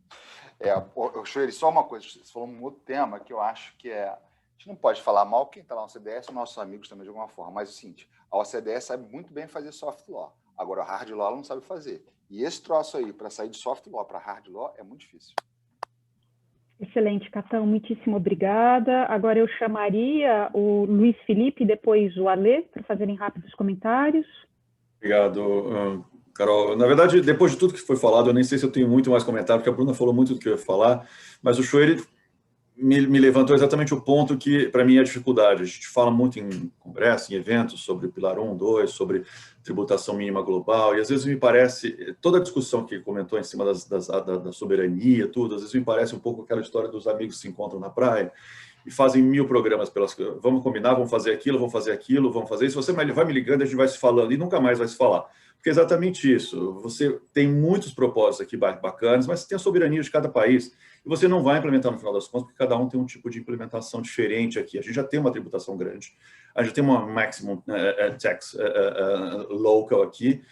Schwery, só uma coisa, você falou um outro tema que eu acho que a gente não pode falar mal, quem está lá no CDS são nossos amigos também de alguma forma, mas é o seguinte, a OCDE sabe muito bem fazer soft law, agora a hard law ela não sabe fazer. E esse troço aí, para sair de soft law para hard law, é muito difícil. Excelente, Catão, muitíssimo obrigada. Agora eu chamaria o Luiz Felipe e depois o Alê para fazerem rápidos comentários. Obrigado, Carol. Na verdade, depois de tudo que foi falado, eu nem sei se eu tenho muito mais comentário, porque a Bruna falou muito do que eu ia falar, mas o Schwery me levantou exatamente o ponto que, para mim, é a dificuldade. A gente fala muito em congresso, em eventos, sobre Pilar 1, 2, sobre tributação mínima global, e às vezes me parece, toda a discussão que comentou em cima da soberania, tudo, às vezes me parece um pouco aquela história dos amigos que se encontram na praia e fazem 1000 programas vamos combinar, vamos fazer aquilo, vamos fazer isso, você vai me ligando, a gente vai se falando e nunca mais vai se falar. Porque é exatamente isso, você tem muitos propósitos aqui bacanas, mas você tem a soberania de cada país, e você não vai implementar no final das contas, porque cada um tem um tipo de implementação diferente aqui. A gente já tem uma tributação grande, a gente tem uma maximum tax local aqui,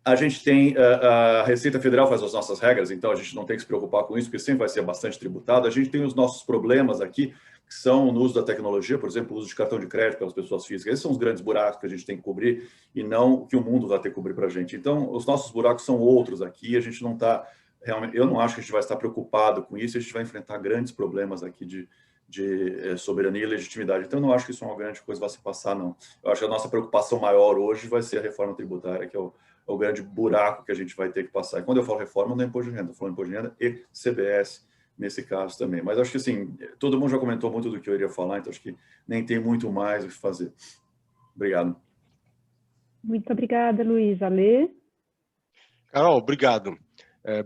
a gente tem a Receita Federal faz as nossas regras, então a gente não tem que se preocupar com isso, porque sempre vai ser bastante tributado. A gente tem os nossos problemas aqui, que são no uso da tecnologia, por exemplo, o uso de cartão de crédito pelas pessoas físicas. Esses são os grandes buracos que a gente tem que cobrir e não o que o mundo vai ter que cobrir para a gente. Então, os nossos buracos são outros aqui, a gente não está... Realmente, eu não acho que a gente vai estar preocupado com isso, a gente vai enfrentar grandes problemas aqui de de soberania e legitimidade. Então, eu não acho que isso é uma grande coisa que vai se passar, não. Eu acho que a nossa preocupação maior hoje vai ser a reforma tributária, que é o grande buraco que a gente vai ter que passar. E quando eu falo reforma, não é imposto de renda, eu falo imposto de renda e CBS, nesse caso também. Mas acho que, assim, todo mundo já comentou muito do que eu iria falar, então acho que nem tem muito mais o que fazer. Obrigado. Muito obrigada, Luiz. Alê? Carol, obrigado.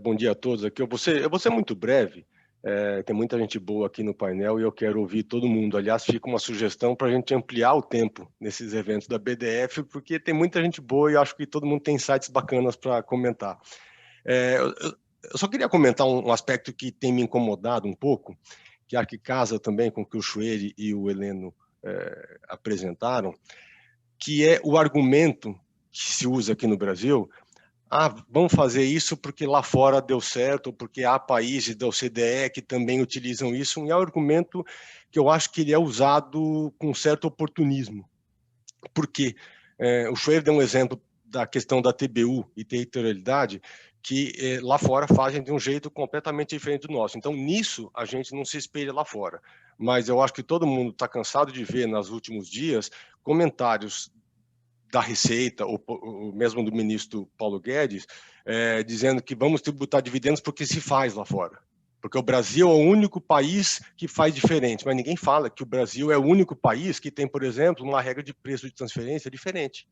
Bom dia a todos aqui. Eu vou ser muito breve. Tem muita gente boa aqui no painel e eu quero ouvir todo mundo. Aliás, fica uma sugestão para a gente ampliar o tempo nesses eventos da BDF, porque tem muita gente boa e acho que todo mundo tem insights bacanas para comentar. Eu só queria comentar um aspecto que tem me incomodado um pouco, que acho que casa também com o que o Chueri e o Heleno apresentaram, que é o argumento que se usa aqui no Brasil: vamos fazer isso porque lá fora deu certo, porque há países da OCDE que também utilizam isso, e é um argumento que eu acho que ele é usado com certo oportunismo. Por quê? O Schwer deu um exemplo da questão da TBU e territorialidade, que lá fora fazem de um jeito completamente diferente do nosso. Então, nisso, a gente não se espelha lá fora. Mas eu acho que todo mundo está cansado de ver, nos últimos dias, comentários da Receita, ou mesmo do ministro Paulo Guedes, dizendo que vamos tributar dividendos porque se faz lá fora. Porque o Brasil é o único país que faz diferente, mas ninguém fala que o Brasil é o único país que tem, por exemplo, uma regra de preço de transferência diferente.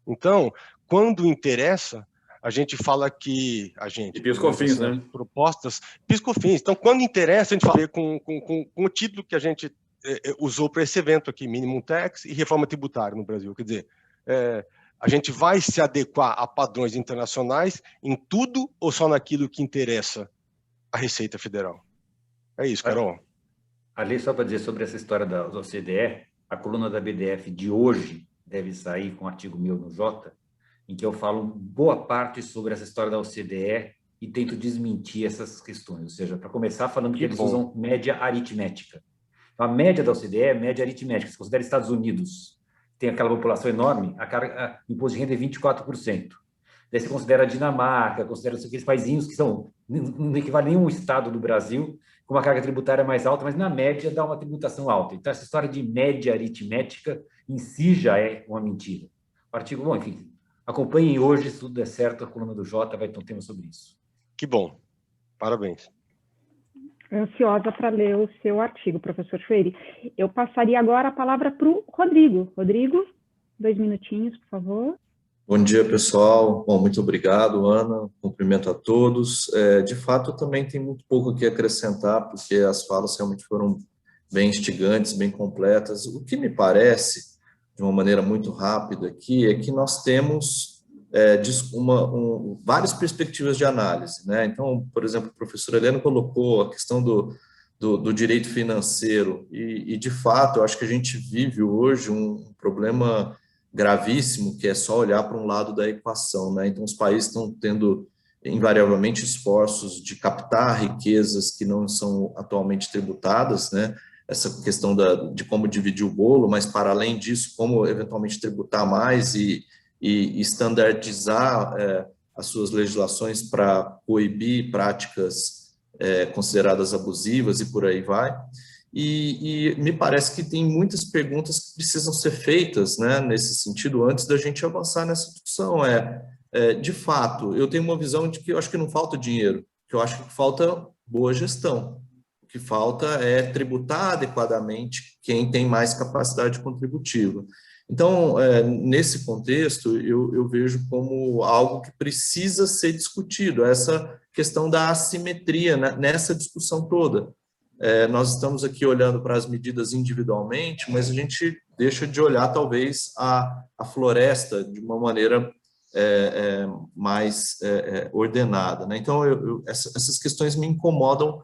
Então, quando interessa, a gente fala que E PIS/COFINS, né? Propostas, PIS/COFINS. Então, quando interessa, a gente fala com o título que a gente usou para esse evento aqui, Minimum Tax e reforma tributária no Brasil. Quer dizer, a gente vai se adequar a padrões internacionais em tudo ou só naquilo que interessa a Receita Federal? É isso, Carol. Ali, só para dizer sobre essa história da OCDE, a coluna da BDF de hoje deve sair com um artigo meu no Jota, em que eu falo boa parte sobre essa história da OCDE e tento desmentir essas questões. Ou seja, para começar, falando que eles usam média aritmética. Então, a média da OCDE é média aritmética. Se considera Estados Unidos, tem aquela população enorme, o imposto de renda é 24%. Daí você considera a Dinamarca, considera aqueles paizinhos que não equivalem a nenhum estado do Brasil, com uma carga tributária mais alta, mas na média dá uma tributação alta. Então, essa história de média aritmética em si já é uma mentira. O artigo, bom, enfim, acompanhem hoje, se tudo der certo, a coluna do Jota vai ter um tema sobre isso. Que bom. Parabéns. Ansiosa para ler o seu artigo, professor Chueri. Eu passaria agora a palavra para o Rodrigo. Rodrigo, 2 minutinhos, por favor. Bom dia, pessoal. Bom, muito obrigado, Ana. Cumprimento a todos. De fato, eu também tenho muito pouco aqui a acrescentar, porque as falas realmente foram bem instigantes, bem completas. O que me parece, de uma maneira muito rápida aqui, é que nós temos várias perspectivas de análise, né? Então, por exemplo, o professor Heleno colocou a questão do direito financeiro e, de fato, eu acho que a gente vive hoje um problema gravíssimo, que é só olhar para um lado da equação, né? Então, os países estão tendo, invariavelmente, esforços de captar riquezas que não são atualmente tributadas, né? Essa questão de como dividir o bolo, mas, para além disso, como, eventualmente, tributar mais e standardizar as suas legislações para coibir práticas consideradas abusivas e por aí vai. E me parece que tem muitas perguntas que precisam ser feitas, né, nesse sentido, antes da gente avançar nessa discussão. De fato, eu tenho uma visão de que eu acho que não falta dinheiro, que eu acho que falta boa gestão. O que falta é tributar adequadamente quem tem mais capacidade contributiva. Então, nesse contexto, eu vejo como algo que precisa ser discutido, essa questão da assimetria nessa discussão toda. Nós estamos aqui olhando para as medidas individualmente, mas a gente deixa de olhar, talvez, a floresta de uma maneira mais ordenada, né? Então, essas questões me incomodam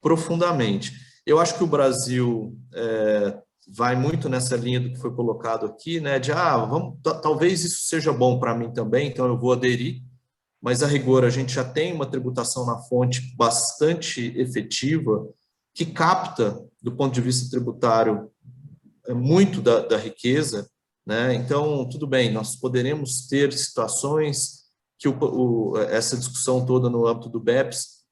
profundamente. Eu acho que o Brasil vai muito nessa linha do que foi colocado aqui, né? Talvez isso seja bom para mim também, então eu vou aderir, mas, a rigor, a gente já tem uma tributação na fonte bastante efetiva, que capta, do ponto de vista tributário, muito da riqueza, né? Então, tudo bem, nós poderemos ter situações que essa discussão toda no âmbito do BEPS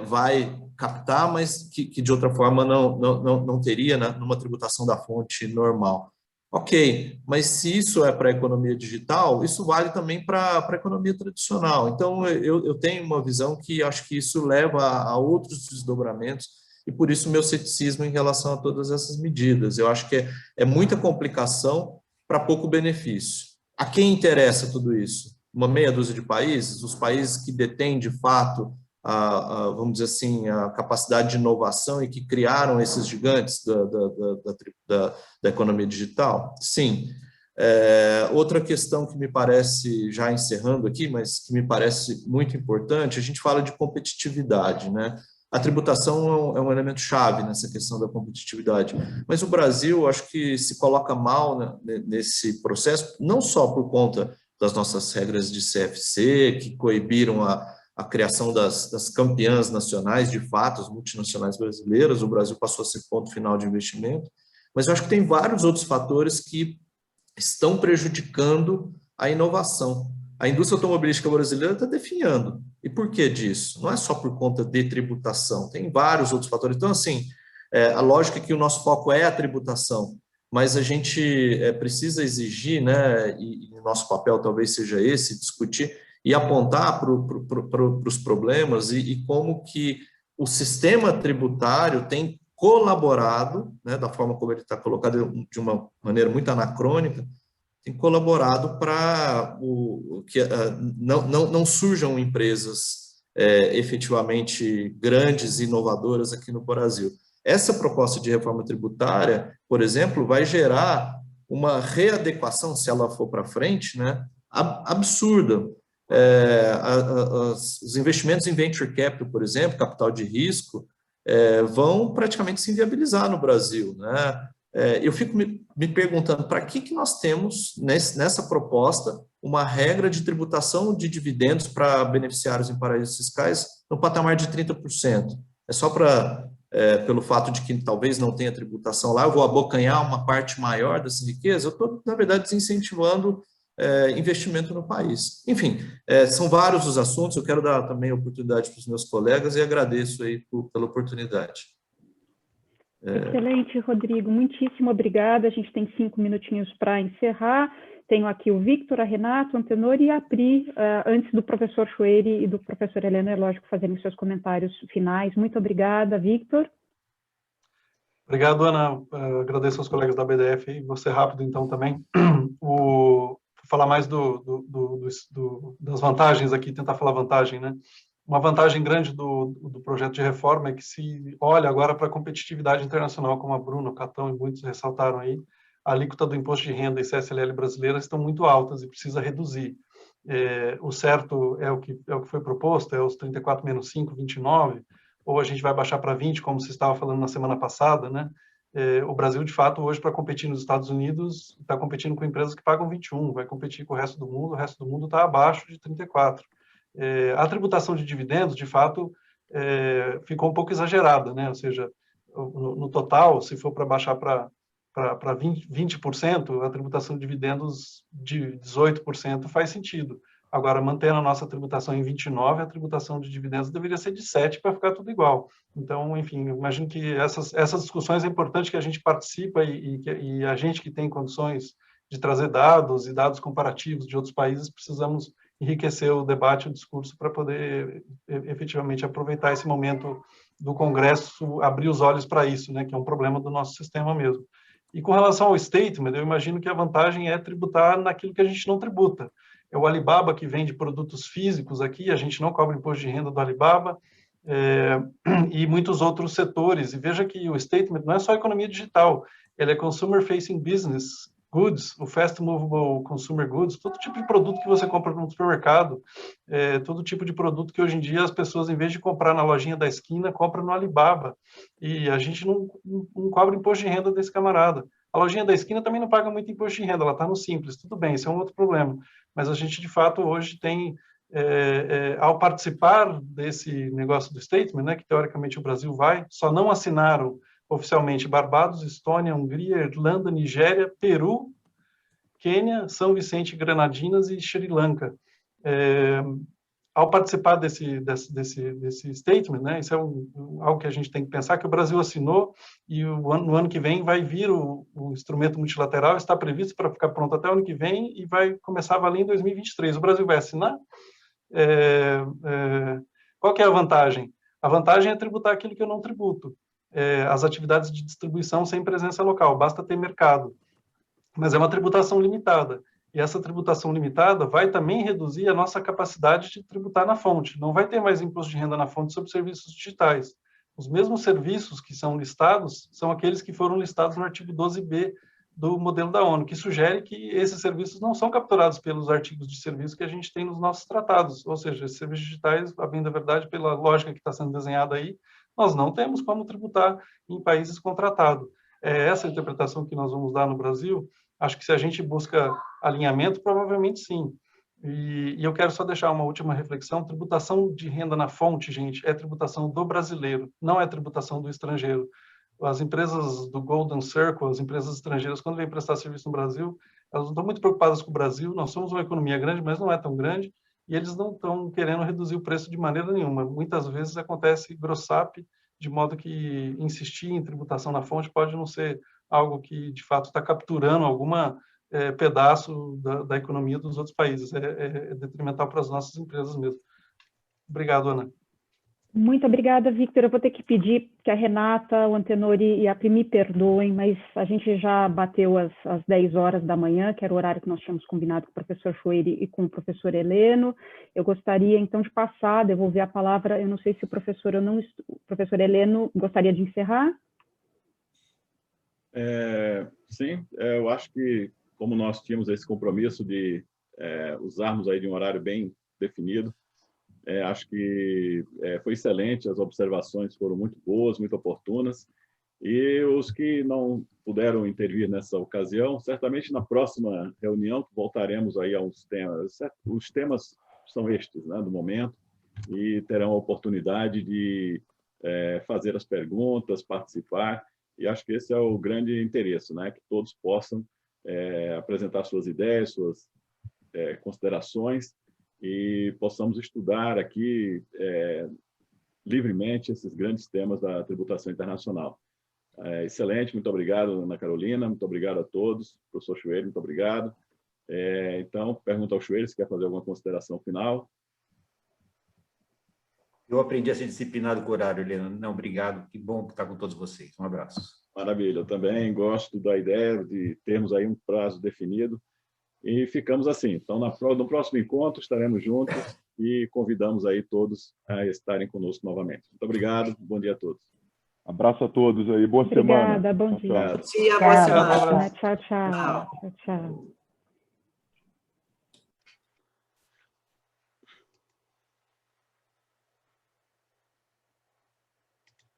vai captar, mas que de outra forma não teria, né, numa tributação da fonte normal. Ok, mas se isso é para a economia digital, isso vale também para a economia tradicional. Então, eu tenho uma visão que acho que isso leva a outros desdobramentos, e por isso meu ceticismo em relação a todas essas medidas. Eu acho que é muita complicação para pouco benefício. A quem interessa tudo isso? Uma meia dúzia de países? Os países que detêm, de fato, vamos dizer assim, a capacidade de inovação e que criaram esses gigantes da economia digital? Sim. Outra questão que me parece, já encerrando aqui, mas que me parece muito importante, a gente fala de competitividade, né? A tributação é um elemento chave nessa questão da competitividade, mas o Brasil, acho que se coloca mal nesse processo, não só por conta das nossas regras de CFC, que coibiram a criação das campeãs nacionais, de fato, as multinacionais brasileiras. O Brasil passou a ser ponto final de investimento, mas eu acho que tem vários outros fatores que estão prejudicando a inovação. A indústria automobilística brasileira está definhando. E por que disso? Não é só por conta de tributação, tem vários outros fatores. Então, assim, a lógica é que o nosso foco é a tributação, mas a gente precisa exigir, né, e o nosso papel talvez seja esse, discutir e apontar para os problemas e como que o sistema tributário tem colaborado, né, da forma como ele está colocado de uma maneira muito anacrônica, tem colaborado para que não surjam empresas efetivamente grandes e inovadoras aqui no Brasil. Essa proposta de reforma tributária, por exemplo, vai gerar uma readequação, se ela for para frente, né, absurda. Os investimentos em venture capital, por exemplo, capital de risco, vão praticamente se inviabilizar no Brasil, né? Eu fico me perguntando para que nós temos nessa proposta uma regra de tributação de dividendos para beneficiários em paraísos fiscais no patamar de 30%. É só pelo fato de que talvez não tenha tributação lá, eu vou abocanhar uma parte maior dessa riqueza? Eu estou, na verdade, desincentivando investimento no país. Enfim, são vários os assuntos, eu quero dar também oportunidade para os meus colegas e agradeço aí pela oportunidade. Excelente, Rodrigo, muitíssimo obrigada. A gente tem 5 minutinhos para encerrar. Tenho aqui o Victor, a Renata, o Antenor e a Pri, antes do professor Chueri e do professor Helena, é lógico, fazerem seus comentários finais. Muito obrigada, Victor. Obrigado, Ana. Agradeço aos colegas da BDF e vou ser rápido, então, também. Vou falar mais das vantagens aqui, tentar falar vantagem, né? Uma vantagem grande do projeto de reforma é que se olha agora para a competitividade internacional, como a Bruna, o Catão e muitos ressaltaram aí, a alíquota do imposto de renda e CSLL brasileira estão muito altas e precisa reduzir. O certo é o que foi proposto, é os 34 menos 5, 29, ou a gente vai baixar para 20, como se estava falando na semana passada, né? O Brasil, de fato, hoje, para competir nos Estados Unidos, está competindo com empresas que pagam 21, vai competir com o resto do mundo está abaixo de 34. A tributação de dividendos, de fato, ficou um pouco exagerada, né? Ou seja, no total, se for para baixar para 20%, a tributação de dividendos de 18% faz sentido. Agora, mantendo a nossa tributação em 29%, a tributação de dividendos deveria ser de 7% para ficar tudo igual. Então, enfim, eu imagino que essas discussões é importante que a gente participa e a gente que tem condições de trazer dados e dados comparativos de outros países, precisamos enriquecer o debate, o discurso, para poder efetivamente aproveitar esse momento do Congresso, abrir os olhos para isso, né, que é um problema do nosso sistema mesmo. E com relação ao statement, eu imagino que a vantagem é tributar naquilo que a gente não tributa. É o Alibaba que vende produtos físicos aqui, a gente não cobra imposto de renda do Alibaba, e muitos outros setores. E veja que o statement não é só economia digital, ele é consumer facing business goods, o fast movable consumer goods, todo tipo de produto que você compra no supermercado, todo tipo de produto que hoje em dia as pessoas, em vez de comprar na lojinha da esquina, compram no Alibaba. E a gente não cobra imposto de renda desse camarada. A lojinha da esquina também não paga muito imposto de renda, ela está no Simples, tudo bem, isso é um outro problema. Mas a gente, de fato, hoje tem, ao participar desse negócio do statement, né, que teoricamente o Brasil vai, só não assinaram oficialmente Barbados, Estônia, Hungria, Irlanda, Nigéria, Peru, Quênia, São Vicente, Granadinas e Sri Lanka. ao participar desse statement, né, isso é algo que a gente tem que pensar, que o Brasil assinou e no ano que vem vai vir o instrumento multilateral, está previsto para ficar pronto até o ano que vem e vai começar a valer em 2023. O Brasil vai assinar. Qual que é a vantagem? A vantagem é tributar aquilo que eu não tributo. As atividades de distribuição sem presença local, basta ter mercado. Mas é uma tributação limitada. E essa tributação limitada vai também reduzir a nossa capacidade de tributar na fonte. Não vai ter mais imposto de renda na fonte sobre serviços digitais. Os mesmos serviços que são listados são aqueles que foram listados no artigo 12b do modelo da ONU, que sugere que esses serviços não são capturados pelos artigos de serviço que a gente tem nos nossos tratados. Ou seja, esses serviços digitais, a bem da verdade, pela lógica que está sendo desenhada aí, nós não temos como tributar em países com tratado. É essa a interpretação que nós vamos dar no Brasil. Acho que se a gente busca alinhamento, provavelmente sim. E eu quero só deixar uma última reflexão. Tributação de renda na fonte, gente, é tributação do brasileiro, não é tributação do estrangeiro. As empresas do Golden Circle, as empresas estrangeiras, quando vêm prestar serviço no Brasil, elas não estão muito preocupadas com o Brasil. Nós somos uma economia grande, mas não é tão grande, e eles não estão querendo reduzir o preço de maneira nenhuma. Muitas vezes acontece grossap, de modo que insistir em tributação na fonte pode não ser algo que, de fato, está capturando alguma pedaço da economia dos outros países. É detrimental para as nossas empresas mesmo. Obrigado, Ana. Muito obrigada, Victor. Eu vou ter que pedir que a Renata, o Antenori e a Pri me perdoem, mas a gente já bateu as 10 horas da manhã, que era o horário que nós tínhamos combinado com o professor Choueiri e com o professor Heleno. Eu gostaria, então, de passar, devolver a palavra. Eu não sei se o professor Heleno gostaria de encerrar. Sim, eu acho que, como nós tínhamos esse compromisso de usarmos aí de um horário bem definido, acho que foi excelente, as observações foram muito boas, muito oportunas, e os que não puderam intervir nessa ocasião, certamente na próxima reunião voltaremos aí a uns temas. Os temas são estes, né, do momento, e terão a oportunidade de fazer as perguntas, participar, e acho que esse é o grande interesse, né, que todos possam apresentar suas ideias, suas considerações, e possamos estudar aqui livremente esses grandes temas da tributação internacional. Excelente, muito obrigado, Ana Carolina, muito obrigado a todos. Professor Choueiri, muito obrigado. Então, pergunta ao Choueiri se quer fazer alguma consideração final. Eu aprendi a ser disciplinado com o horário, Helena. Não, obrigado. Que bom estar com todos vocês. Um abraço. Maravilha. Eu também gosto da ideia de termos aí um prazo definido. E ficamos assim. Então, no próximo encontro, estaremos juntos e convidamos aí todos a estarem conosco novamente. Muito obrigado. Bom dia a todos. Abraço a todos aí. Boa semana. Obrigada. Bom dia. Tchau. Bom dia, boa semana. Tchau, tchau. Tchau, tchau.